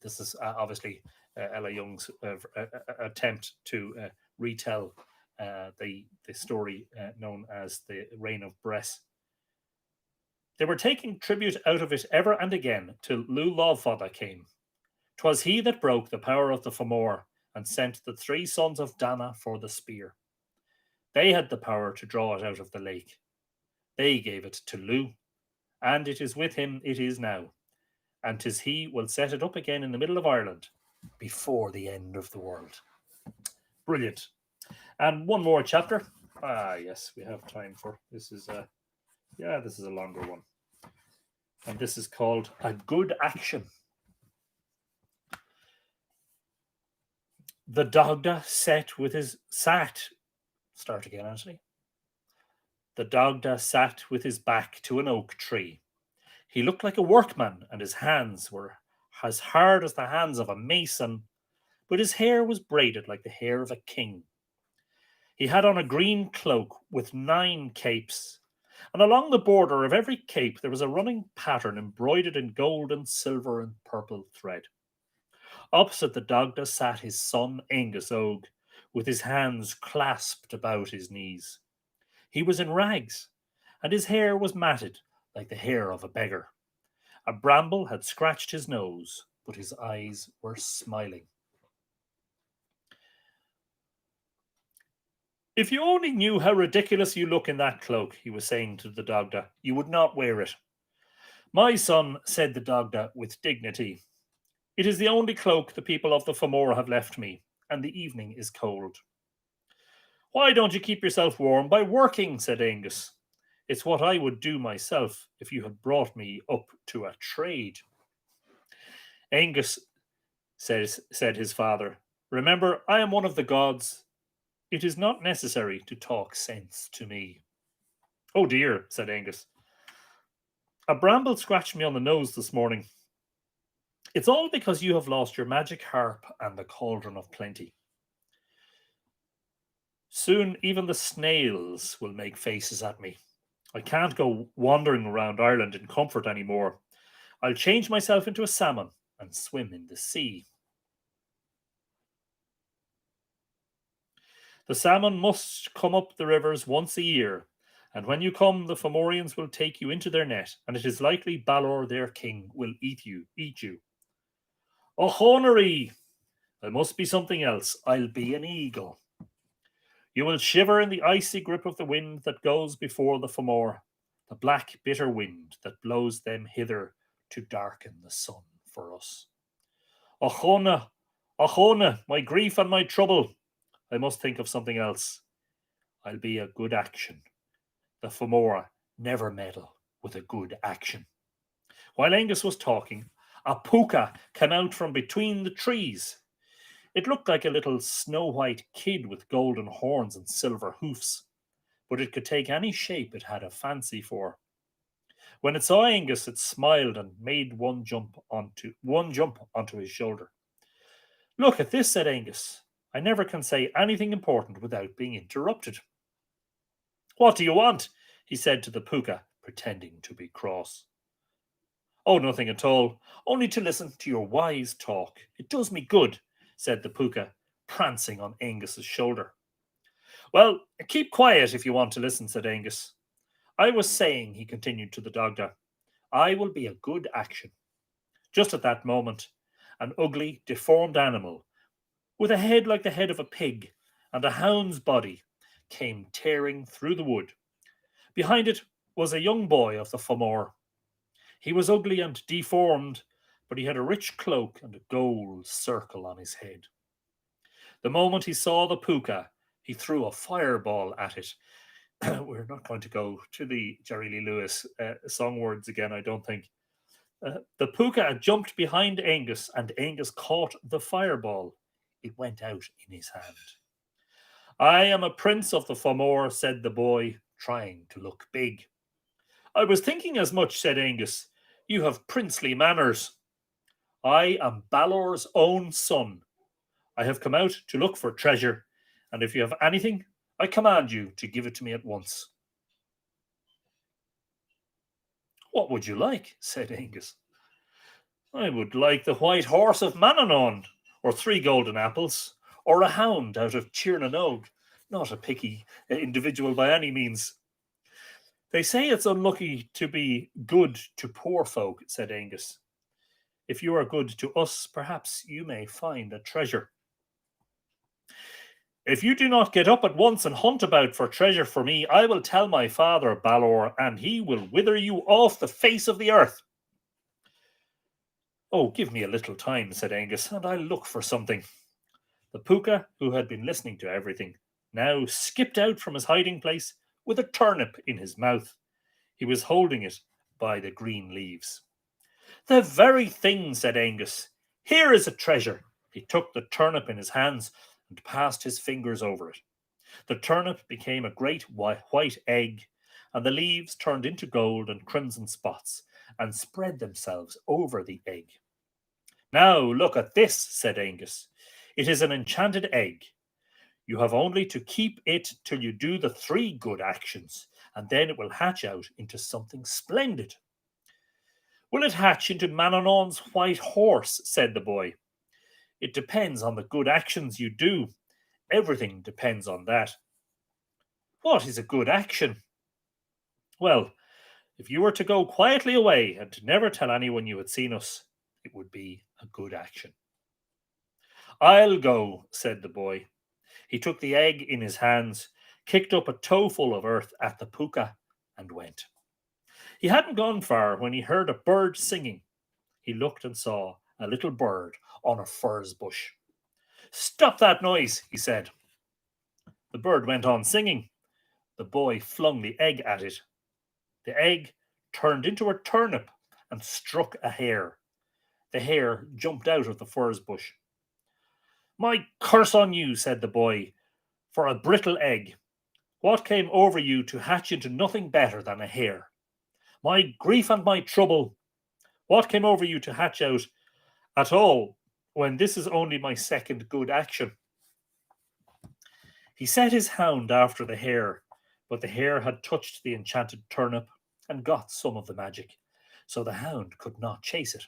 This is obviously Ella Young's attempt to retell the story known as the Reign of Bress. They were taking tribute out of it ever and again till Lugh Lawfada came. 'Twas he that broke the power of the Fomor and sent the three sons of Dana for the spear. They had the power to draw it out of the lake. They gave it to Lugh, and it is with him it is now, and 'tis he will set it up again in the middle of Ireland before the end of the world. Brilliant. And one more chapter. Yes, we have time for this. Is a longer one. and this is called A Good Action. The Dagda start again, Anthony. The Dagda sat with his back to an oak tree. He looked like a workman, and his hands were as hard as the hands of a mason, but his hair was braided like the hair of a king. He had on a green cloak with 9 capes, and along the border of every cape there was a running pattern embroidered in gold and silver and purple thread. Opposite the Dagda sat his son Angus Og, with his hands clasped about his knees. He was in rags, and his hair was matted like the hair of a beggar. A bramble had scratched his nose, but his eyes were smiling. If you only knew how ridiculous you look in that cloak, he was saying to the Dagda, you would not wear it. My son, said the Dagda with dignity, it is the only cloak the people of the Famora have left me, and the evening is cold. Why don't you keep yourself warm by working, said Angus. It's what I would do myself if you had brought me up to a trade. Angus, said his father, remember, I am one of the gods. It is not necessary to talk sense to me. Oh dear, said Angus. A bramble scratched me on the nose this morning. It's all because you have lost your magic harp and the cauldron of plenty. Soon even the snails will make faces at me. I can't go wandering around Ireland in comfort anymore. I'll change myself into a salmon and swim in the sea. The salmon must come up the rivers once a year, and when you come, the Fomorians will take you into their net, and it is likely Balor, their king, will eat you. Oh, Honery! I must be something else. I'll be an eagle. You will shiver in the icy grip of the wind that goes before the Fomor, the black, bitter wind that blows them hither to darken the sun for us. Ochona, my grief and my trouble. I must think of something else. I'll be a good action. The Fomora never meddle with a good action. While Angus was talking, a puka came out from between the trees. It looked like a little snow-white kid with golden horns and silver hoofs, but it could take any shape it had a fancy for. When it saw Angus, it smiled and made one jump onto his shoulder. Look at this, said Angus. I never can say anything important without being interrupted. What do you want? He said to the puka, pretending to be cross. Oh, nothing at all. Only to listen to your wise talk. It does me good, said the puka, prancing on Angus's shoulder. Well, keep quiet if you want to listen, said Angus. I was saying, he continued to the Dagda, I will be a good action. Just at that moment, an ugly, deformed animal, with a head like the head of a pig and a hound's body, came tearing through the wood. Behind it was a young boy of the Fomor. He was ugly and deformed, but he had a rich cloak and a gold circle on his head. The moment he saw the puka, he threw a fireball at it. We're not going to go to the Jerry Lee Lewis song words again, I don't think. The puka jumped behind Angus, and Angus caught the fireball. It went out in his hand. I am a prince of the Fomor, said the boy, trying to look big. I was thinking as much, said Angus. You have princely manners. I am Balor's own son. I have come out to look for treasure, and if you have anything, I command you to give it to me at once. What would you like? Said Angus. I would like the white horse of Manannán, or 3 golden apples, or a hound out of Tirnanog. Not a picky individual by any means. They say it's unlucky to be good to poor folk, said Angus. If you are good to us, perhaps you may find a treasure. If you do not get up at once and hunt about for treasure for me, I will tell my father, Balor, and he will wither you off the face of the earth. Oh, give me a little time, said Angus, and I'll look for something. The puka, who had been listening to everything, now skipped out from his hiding place with a turnip in his mouth. He was holding it by the green leaves. The very thing, said Angus. Here is a treasure. He took the turnip in his hands and passed his fingers over it. The turnip became a great white egg, and the leaves turned into gold and crimson spots and spread themselves over the egg. Now look at this, said Angus. It is an enchanted egg. You have only to keep it till you do the 3 good actions, and then it will hatch out into something splendid. Will it hatch into Manannán's white horse? Said the boy. It depends on the good actions you do. Everything depends on that. What is a good action? Well, if you were to go quietly away and to never tell anyone you had seen us, it would be a good action. I'll go, said the boy. He took the egg in his hands, kicked up a toe full of earth at the puka, and went. He hadn't gone far when he heard a bird singing. He looked and saw a little bird on a furze bush. Stop that noise, he said. The bird went on singing. The boy flung the egg at it. The egg turned into a turnip and struck a hare. The hare jumped out of the furze bush. My curse on you, said the boy, for a brittle egg. What came over you to hatch into nothing better than a hare? My grief and my trouble. What came over you to hatch out at all when this is only my 2nd good action? He set his hound after the hare, but the hare had touched the enchanted turnip and got some of the magic, so the hound could not chase it.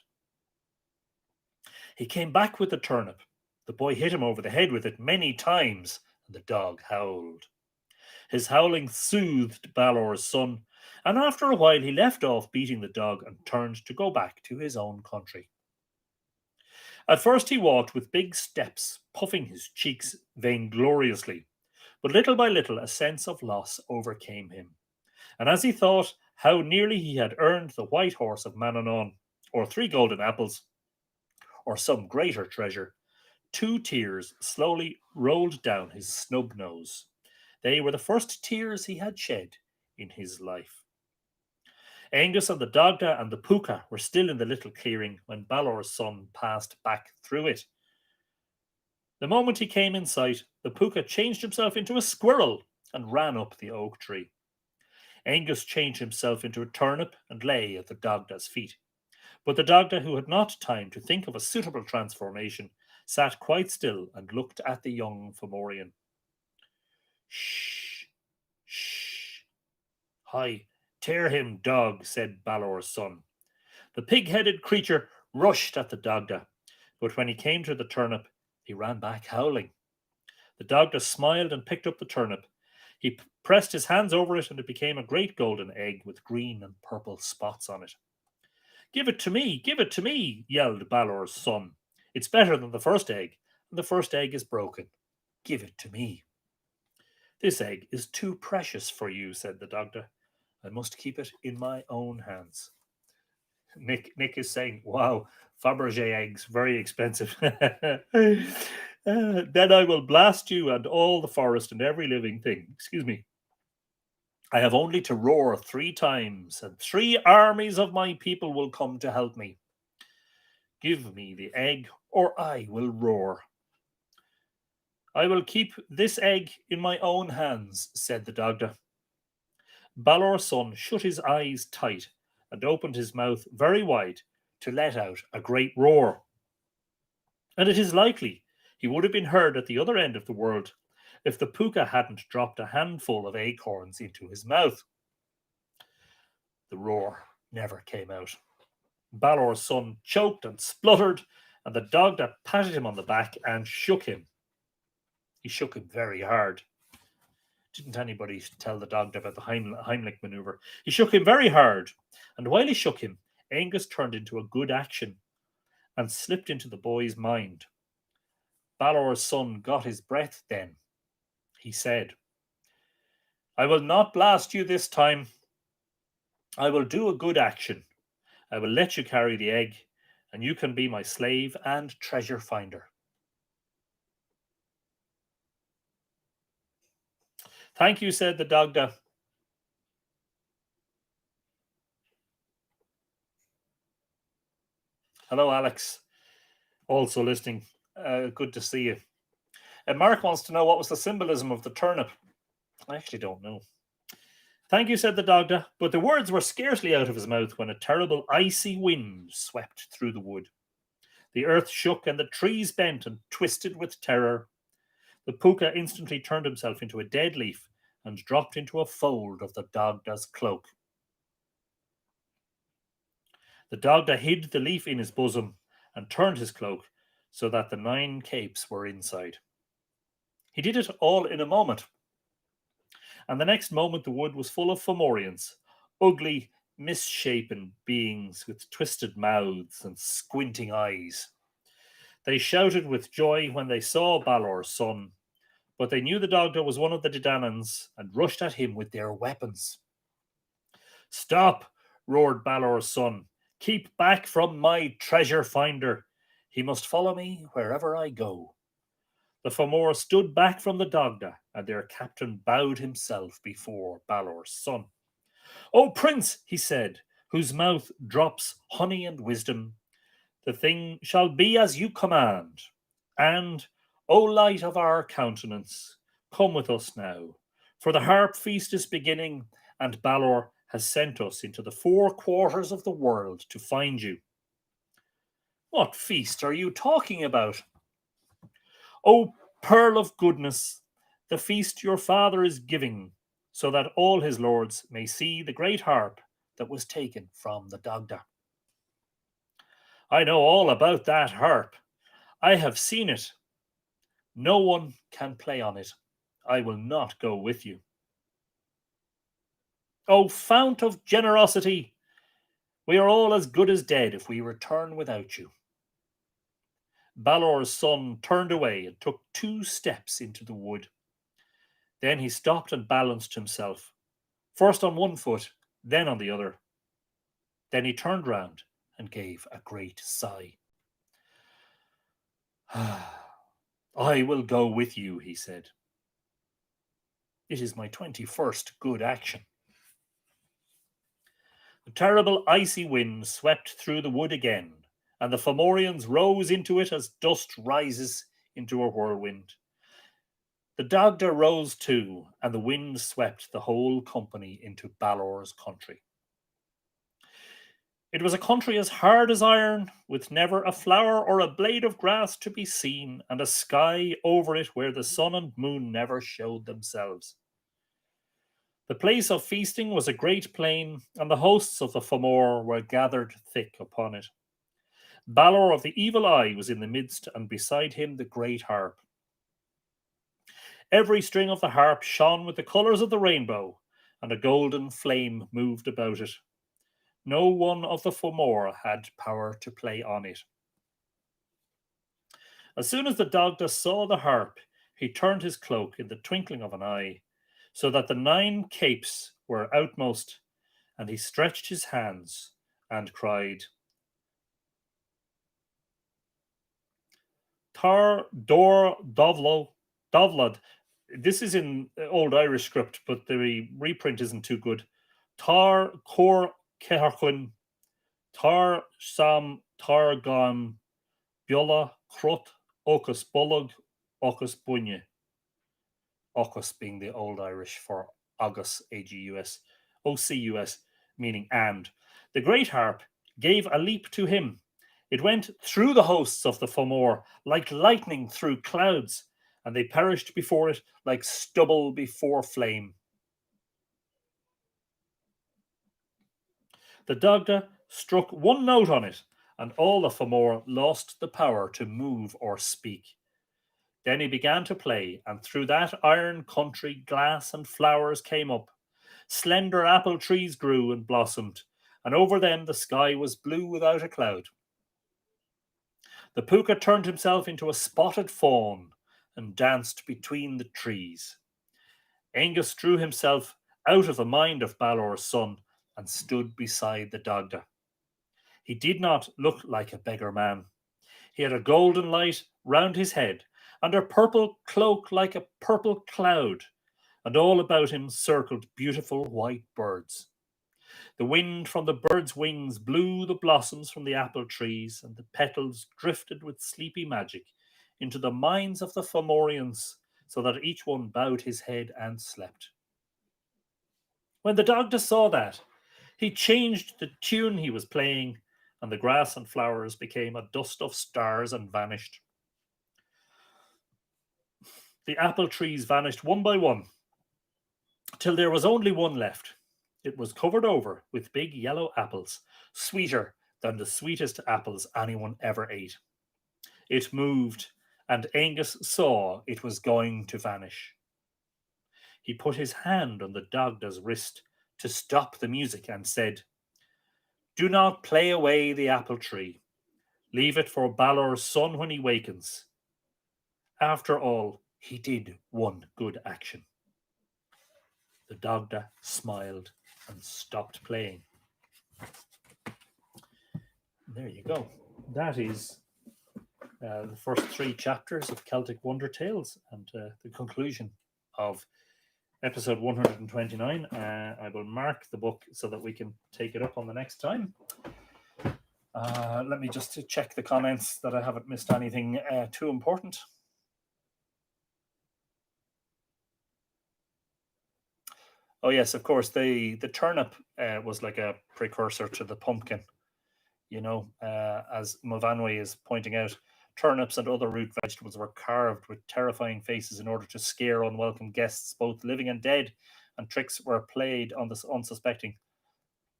He came back with the turnip. The boy hit him over the head with it many times, and the dog howled. His howling soothed Balor's son, and after a while he left off beating the dog and turned to go back to his own country. At first he walked with big steps, puffing his cheeks vaingloriously, but little by little a sense of loss overcame him, and as he thought how nearly he had earned the white horse of Manannán, or 3 golden apples, or some greater treasure, 2 tears slowly rolled down his snub nose. They were the first tears he had shed in his life. Angus and the Dagda and the Puka were still in the little clearing when Balor's son passed back through it. The moment he came in sight, the Puka changed himself into a squirrel and ran up the oak tree. Angus changed himself into a turnip and lay at the Dagda's feet. But the Dagda, who had not time to think of a suitable transformation, sat quite still and looked at the young Fomorian. Shh, shh. Hi, tear him, dog, said Balor's son. The pig-headed creature rushed at the Dagda, but when he came to the turnip, he ran back howling. The Dagda smiled and picked up the turnip. He pressed his hands over it, and it became a great golden egg with green and purple spots on it. Give it to me, yelled Balor's son. It's better than the first egg, and the first egg is broken. Give it to me. This egg is too precious for you, said the Dagda. I must keep it in my own hands. Nick is saying, wow, Fabergé eggs, very expensive. Then I will blast you and all the forest and every living thing. Excuse me. I have only to roar 3 times, and 3 armies of my people will come to help me. Give me the egg, or I will roar. I will keep this egg in my own hands, said the Dagda. Balor's son shut his eyes tight and opened his mouth very wide to let out a great roar. And it is likely he would have been heard at the other end of the world if the Puka hadn't dropped a handful of acorns into his mouth. The roar never came out. Balor's son choked and spluttered, and the Dagda patted him on the back and shook him. He shook him very hard. Didn't anybody tell the Dagda about the Heimlich maneuver? He shook him very hard, and while he shook him, Angus turned into a good action and slipped into the boy's mind. Balor's son got his breath then. He said, I will not blast you this time. I will do a good action. I will let you carry the egg, and you can be my slave and treasure finder. Thank you, said the Dagda. Hello, Alex. Also listening. Good to see you. And Mark wants to know what was the symbolism of the turnip. I actually don't know. Thank you, said the Dagda, but the words were scarcely out of his mouth when a terrible icy wind swept through the wood. The earth shook and the trees bent and twisted with terror. The puka instantly turned himself into a dead leaf and dropped into a fold of the Dagda's cloak. The Dagda hid the leaf in his bosom and turned his cloak so that the 9 capes were inside. He did it all in a moment, and the next moment the wood was full of Fomorians, ugly, misshapen beings with twisted mouths and squinting eyes. They shouted with joy when they saw Balor's son, but they knew the Dagda was one of the Didanans and rushed at him with their weapons. Stop, roared Balor's son. Keep back from my treasure finder. He must follow me wherever I go. The Fomor stood back from the Dagda, and their captain bowed himself before Balor's son. O prince, he said, whose mouth drops honey and wisdom, the thing shall be as you command. And, O light of our countenance, come with us now, for the harp feast is beginning, and Balor has sent us into the 4 quarters of the world to find you. What feast are you talking about? O pearl of goodness, the feast your father is giving, so that all his lords may see the great harp that was taken from the Dagda. I know all about that harp. I have seen it. No one can play on it. I will not go with you. O fount of generosity, we are all as good as dead if we return without you. Balor's son turned away and took 2 steps into the wood. Then he stopped and balanced himself, first on one foot, then on the other. Then he turned round and gave a great sigh. I will go with you, he said. It is my 21st good action. The terrible icy wind swept through the wood again, and the Fomorians rose into it as dust rises into a whirlwind. The Dagda rose too, and the wind swept the whole company into Balor's country. It was a country as hard as iron, with never a flower or a blade of grass to be seen, and a sky over it where the sun and moon never showed themselves. The place of feasting was a great plain, and the hosts of the Fomor were gathered thick upon it. Balor of the Evil Eye was in the midst, and beside him the great harp. Every string of the harp shone with the colours of the rainbow, and a golden flame moved about it. No one of the Fomor had power to play on it. As soon as the Dagda saw the harp, he turned his cloak in the twinkling of an eye, so that the 9 capes were outmost, and he stretched his hands and cried, Tar Dor Dovlad. This is in Old Irish script, but the reprint isn't too good. Tar Cor Ceharquin, Tar Sam Tar Gan, Biola Crut, Ocus Bolog, Ocus Bunye. Ocus being the Old Irish for August, A-G-U-S, O-C-U-S, meaning and. The great harp gave a leap to him. It went through the hosts of the Fomor like lightning through clouds, and they perished before it like stubble before flame. The Dagda struck one note on it, and all the Fomor lost the power to move or speak. Then he began to play, and through that iron country glass and flowers came up. Slender apple trees grew and blossomed, and over them the sky was blue without a cloud. The puka turned himself into a spotted fawn and danced between the trees. Angus drew himself out of the mind of Balor's son and stood beside the Dagda. He did not look like a beggar man. He had a golden light round his head, and a purple cloak like a purple cloud, and all about him circled beautiful white birds. The wind from the birds' wings blew the blossoms from the apple trees, and the petals drifted with sleepy magic into the minds of the Fomorians, so that each one bowed his head and slept. When the Dagda saw that, he changed the tune he was playing, and the grass and flowers became a dust of stars and vanished. The apple trees vanished one by one, till there was only one left. It was covered over with big yellow apples, sweeter than the sweetest apples anyone ever ate. It moved, and Angus saw it was going to vanish. He put his hand on the Dagda's wrist to stop the music and said, "Do not play away the apple tree. Leave it for Balor's son when he wakens." After all, he did one good action. The Dagda smiled and stopped playing. There you go. That is the first 3 chapters of Celtic Wonder Tales and the conclusion of episode 129. I will mark the book so that we can take it up on the next time. Let me just check the comments that I haven't missed anything too important. Oh yes, of course, the turnip was like a precursor to the pumpkin. You know, as Movanwe is pointing out, turnips and other root vegetables were carved with terrifying faces in order to scare unwelcome guests, both living and dead, and tricks were played on the unsuspecting.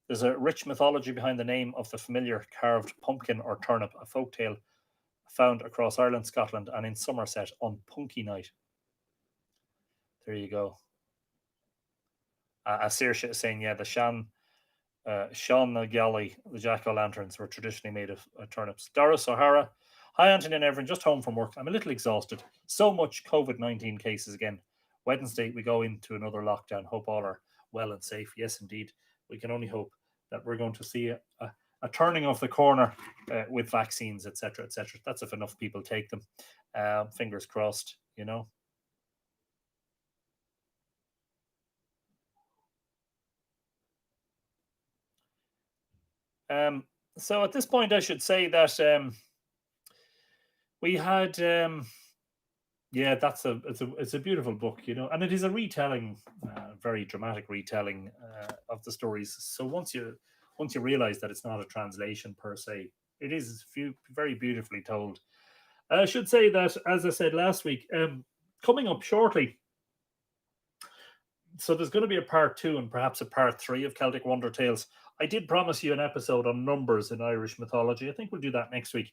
There's a rich mythology behind the name of the familiar carved pumpkin or turnip, a folktale found across Ireland, Scotland, and in Somerset on Punky Night. There you go. Saoirse is saying, yeah, the Sean Galley, the jack-o'-lanterns, were traditionally made of turnips. Doris O'Hara, hi Anthony and everyone, just home from work. I'm a little exhausted. So much COVID-19 cases again. Wednesday we go into another lockdown. Hope all are well and safe. Yes, indeed. We can only hope that we're going to see a turning of the corner with vaccines, etc., etc. That's if enough people take them. Fingers crossed, you know. So at this point, I should say that we had, yeah, it's a beautiful book, you know, and it is a retelling, very dramatic retelling of the stories. So once you realize that it's not a translation per se, it is very beautifully told. I should say that, as I said last week, coming up shortly. So there's going to be a part 2 and perhaps a part 3 of Celtic Wonder Tales. I did promise you an episode on numbers in Irish mythology. I think we'll do that next week.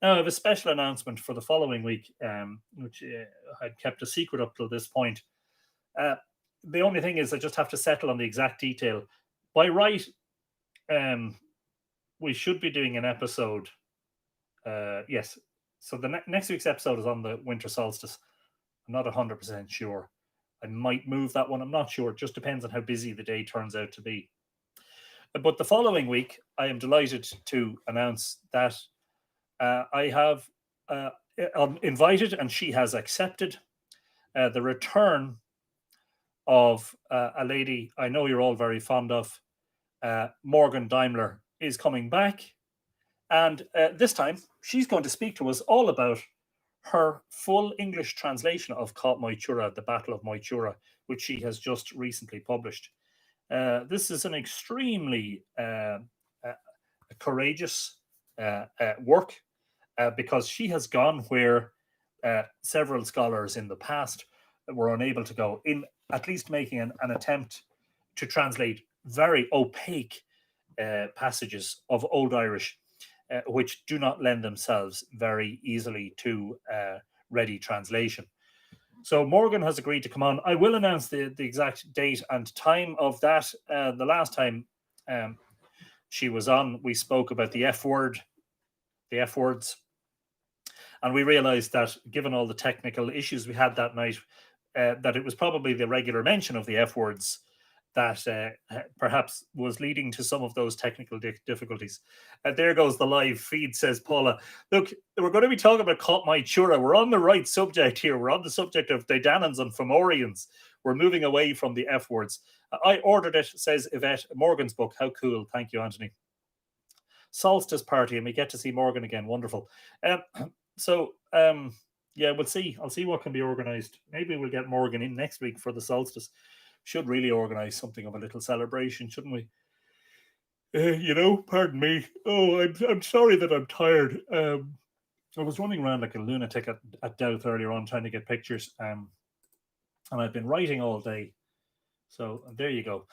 Now, I have a special announcement for the following week, which I had kept a secret up till this point. The only thing is I just have to settle on the exact detail. By right, we should be doing an episode. Yes. So the next week's episode is on the winter solstice. I'm not 100% sure. I might move that one. I'm not sure. It just depends on how busy the day turns out to be. But the following week, I am delighted to announce that I have invited, and she has accepted, the return of a lady I know you're all very fond of. Morgan Daimler is coming back. And this time, she's going to speak to us all about her full English translation of Caught Moitura, the Battle of Moitura, which she has just recently published. This is an extremely courageous work because she has gone where several scholars in the past were unable to go, in at least making an attempt to translate very opaque passages of Old Irish, which do not lend themselves very easily to ready translation. So Morgan has agreed to come on. I will announce the exact date and time of that. The last time she was on, we spoke about the F word, the F words. And we realized that given all the technical issues we had that night, that it was probably the regular mention of the F words that perhaps was leading to some of those technical difficulties. There goes the live feed, says Paula. Look, we're going to be talking about Caught Moitura. We're on the right subject here. We're on the subject of Daidanans and Fomorians. We're moving away from the F words. I ordered it, says Yvette. Morgan's book. How cool. Thank you, Anthony. Solstice party, and we get to see Morgan again. Wonderful. Yeah, we'll see. I'll see what can be organised. Maybe we'll get Morgan in next week for the solstice. Should really organise something of a little celebration, shouldn't we? Pardon me. Oh, I'm sorry that I'm tired. I was running around like a lunatic at Douth earlier on trying to get pictures. And I've been writing all day. So there you go.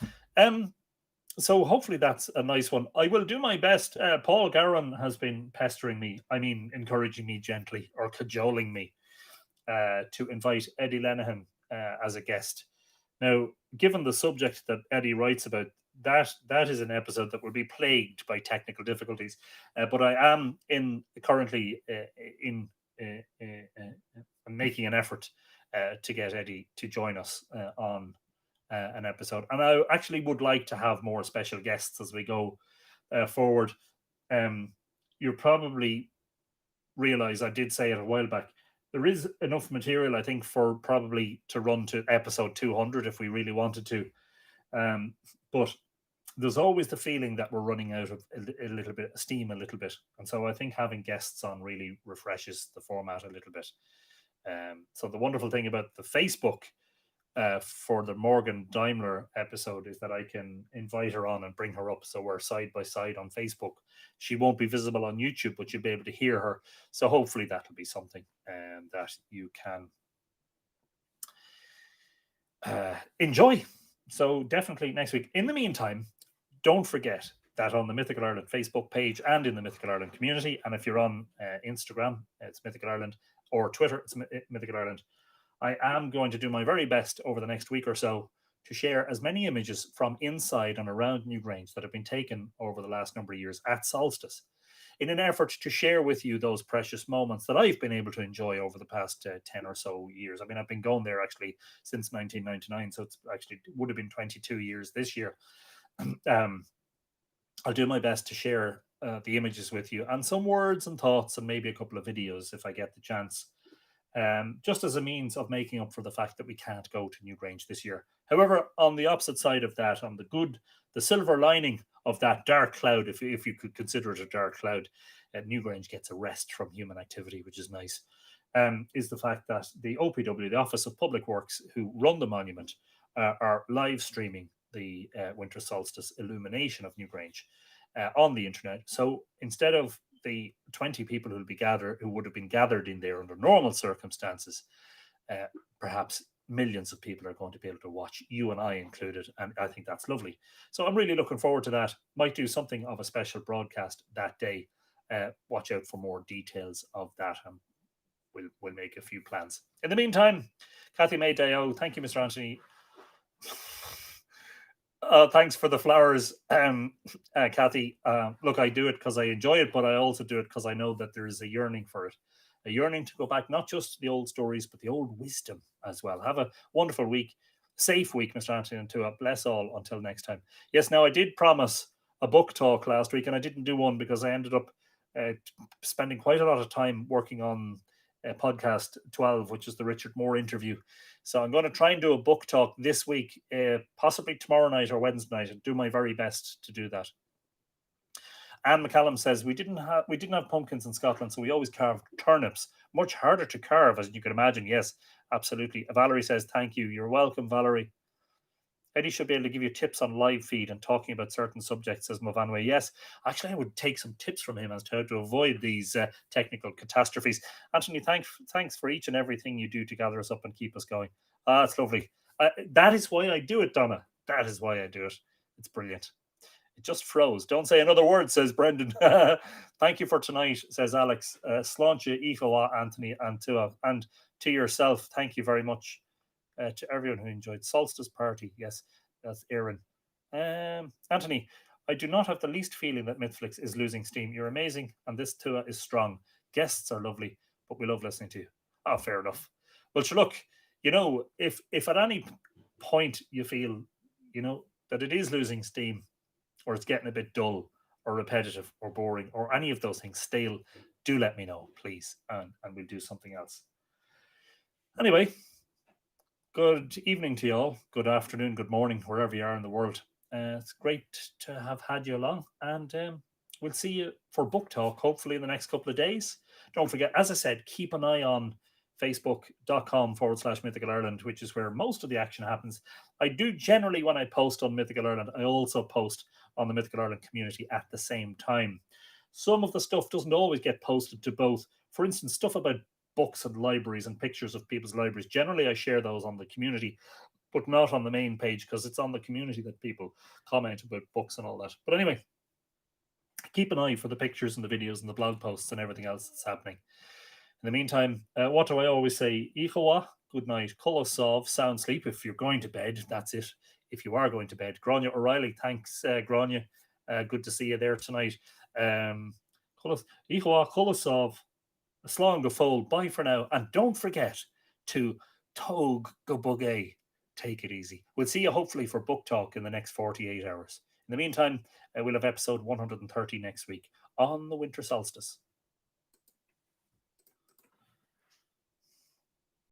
So hopefully that's a nice one. I will do my best. Paul Garron has been pestering me. I mean, encouraging me gently or cajoling me to invite Eddie Lenihan as a guest. Now, given the subject that Eddie writes about, that is an episode that will be plagued by technical difficulties. But I am currently making an effort to get Eddie to join us on an episode, and I actually would like to have more special guests as we go forward. You probably realize I did say it a while back. There is enough material, I think, for probably to run to episode 200 if we really wanted to. But there's always the feeling that we're running out of a little bit of steam, a little bit, and so I think having guests on really refreshes the format a little bit. So the wonderful thing about the Facebook for the Morgan Daimler episode is that I can invite her on and bring her up, so we're side by side on Facebook. She won't be visible on YouTube, but you'll be able to hear her. So hopefully that'll be something that you can enjoy. So definitely next week. In the meantime, don't forget that on the Mythical Ireland Facebook page and in the Mythical Ireland community, and if you're on Instagram, it's Mythical Ireland, or Twitter, it's Mythical Ireland, I am going to do my very best over the next week or so to share as many images from inside and around Newgrange that have been taken over the last number of years at solstice, in an effort to share with you those precious moments that I've been able to enjoy over the past 10 or so years. I mean, I've been going there actually since 1999, so it's actually would have been 22 years this year. I'll do my best to share the images with you and some words and thoughts and maybe a couple of videos if I get the chance. Just as a means of making up for the fact that we can't go to Newgrange this year. However, on the opposite side of that, on the silver lining of that dark cloud, if you could consider it a dark cloud, Newgrange gets a rest from human activity, which is nice, is the fact that the OPW, the Office of Public Works, who run the monument, are live streaming the winter solstice illumination of Newgrange on the internet. So instead of the 20 people who would have been gathered in there under normal circumstances, perhaps millions of people are going to be able to watch, you and I included, and I think that's lovely. So I'm really looking forward to that. Might do something of a special broadcast that day. Watch out for more details of that, and we'll make a few plans. In the meantime, Kathy May Deo, thank you, Mr. Anthony. Thanks for the flowers, Kathy. Look, I do it because I enjoy it, but I also do it because I know that there is a yearning for it, a yearning to go back, not just to the old stories, but the old wisdom as well. Have a wonderful week, safe week, Mr. Anthony, and to bless all until next time. Yes, now I did promise a book talk last week, and I didn't do one because I ended up spending quite a lot of time working on podcast 12, which is the Richard Moore interview. So I'm going to try and do a book talk this week, possibly tomorrow night or Wednesday night, and do my very best to do that. Anne McCallum says we didn't have pumpkins in Scotland, so we always carved turnips. Much harder to carve, as you can imagine. Yes, absolutely. Valerie says thank you. You're welcome, Valerie. Eddie should be able to give you tips on live feed and talking about certain subjects, says Movanwe. Yes, actually, I would take some tips from him as to how to avoid these technical catastrophes. Anthony, thanks for each and everything you do to gather us up and keep us going. That's lovely. That is why I do it, Donna. That is why I do it. It's brilliant. It just froze. Don't say another word, says Brendan. Thank you for tonight, says Alex. Sláinte Ifawa, Anthony, and to yourself. Thank you very much. To everyone who enjoyed Solstice Party. Yes, that's Aaron. Anthony, I do not have the least feeling that Mythflix is losing steam. You're amazing, and this tour is strong. Guests are lovely, but we love listening to you. Oh, fair enough. Well, sure, look, if at any point you feel, that it is losing steam, or it's getting a bit dull, or repetitive, or boring, or any of those things, stale, do let me know, please, and we'll do something else. Anyway, Good evening to you all. Good afternoon, good morning, wherever you are in the world. It's great to have had you along, and we'll see you for book talk hopefully in the next couple of days. Don't forget, as I said, keep an eye on facebook.com/Mythical Ireland, which is where most of the action happens. I do generally, when I post on Mythical Ireland, I also post on the Mythical Ireland community at the same time. Some of the stuff doesn't always get posted to both. For instance, stuff about books and libraries and pictures of people's libraries. Generally, I share those on the community, but not on the main page because it's on the community that people comment about books and all that. But anyway, keep an eye for the pictures and the videos and the blog posts and everything else that's happening. In the meantime, what do I always say? Ichawa, good night. Kolosov, sound sleep. If you're going to bed, that's it. If you are going to bed. Grania O'Reilly, thanks, Grania. Good to see you there tonight. Ichawa, Kolosov, a slán go fóil. Bye for now. And don't forget to Tog go bugé. Take it easy. We'll see you hopefully for book talk in the next 48 hours. In the meantime, we'll have episode 130 next week on the winter solstice.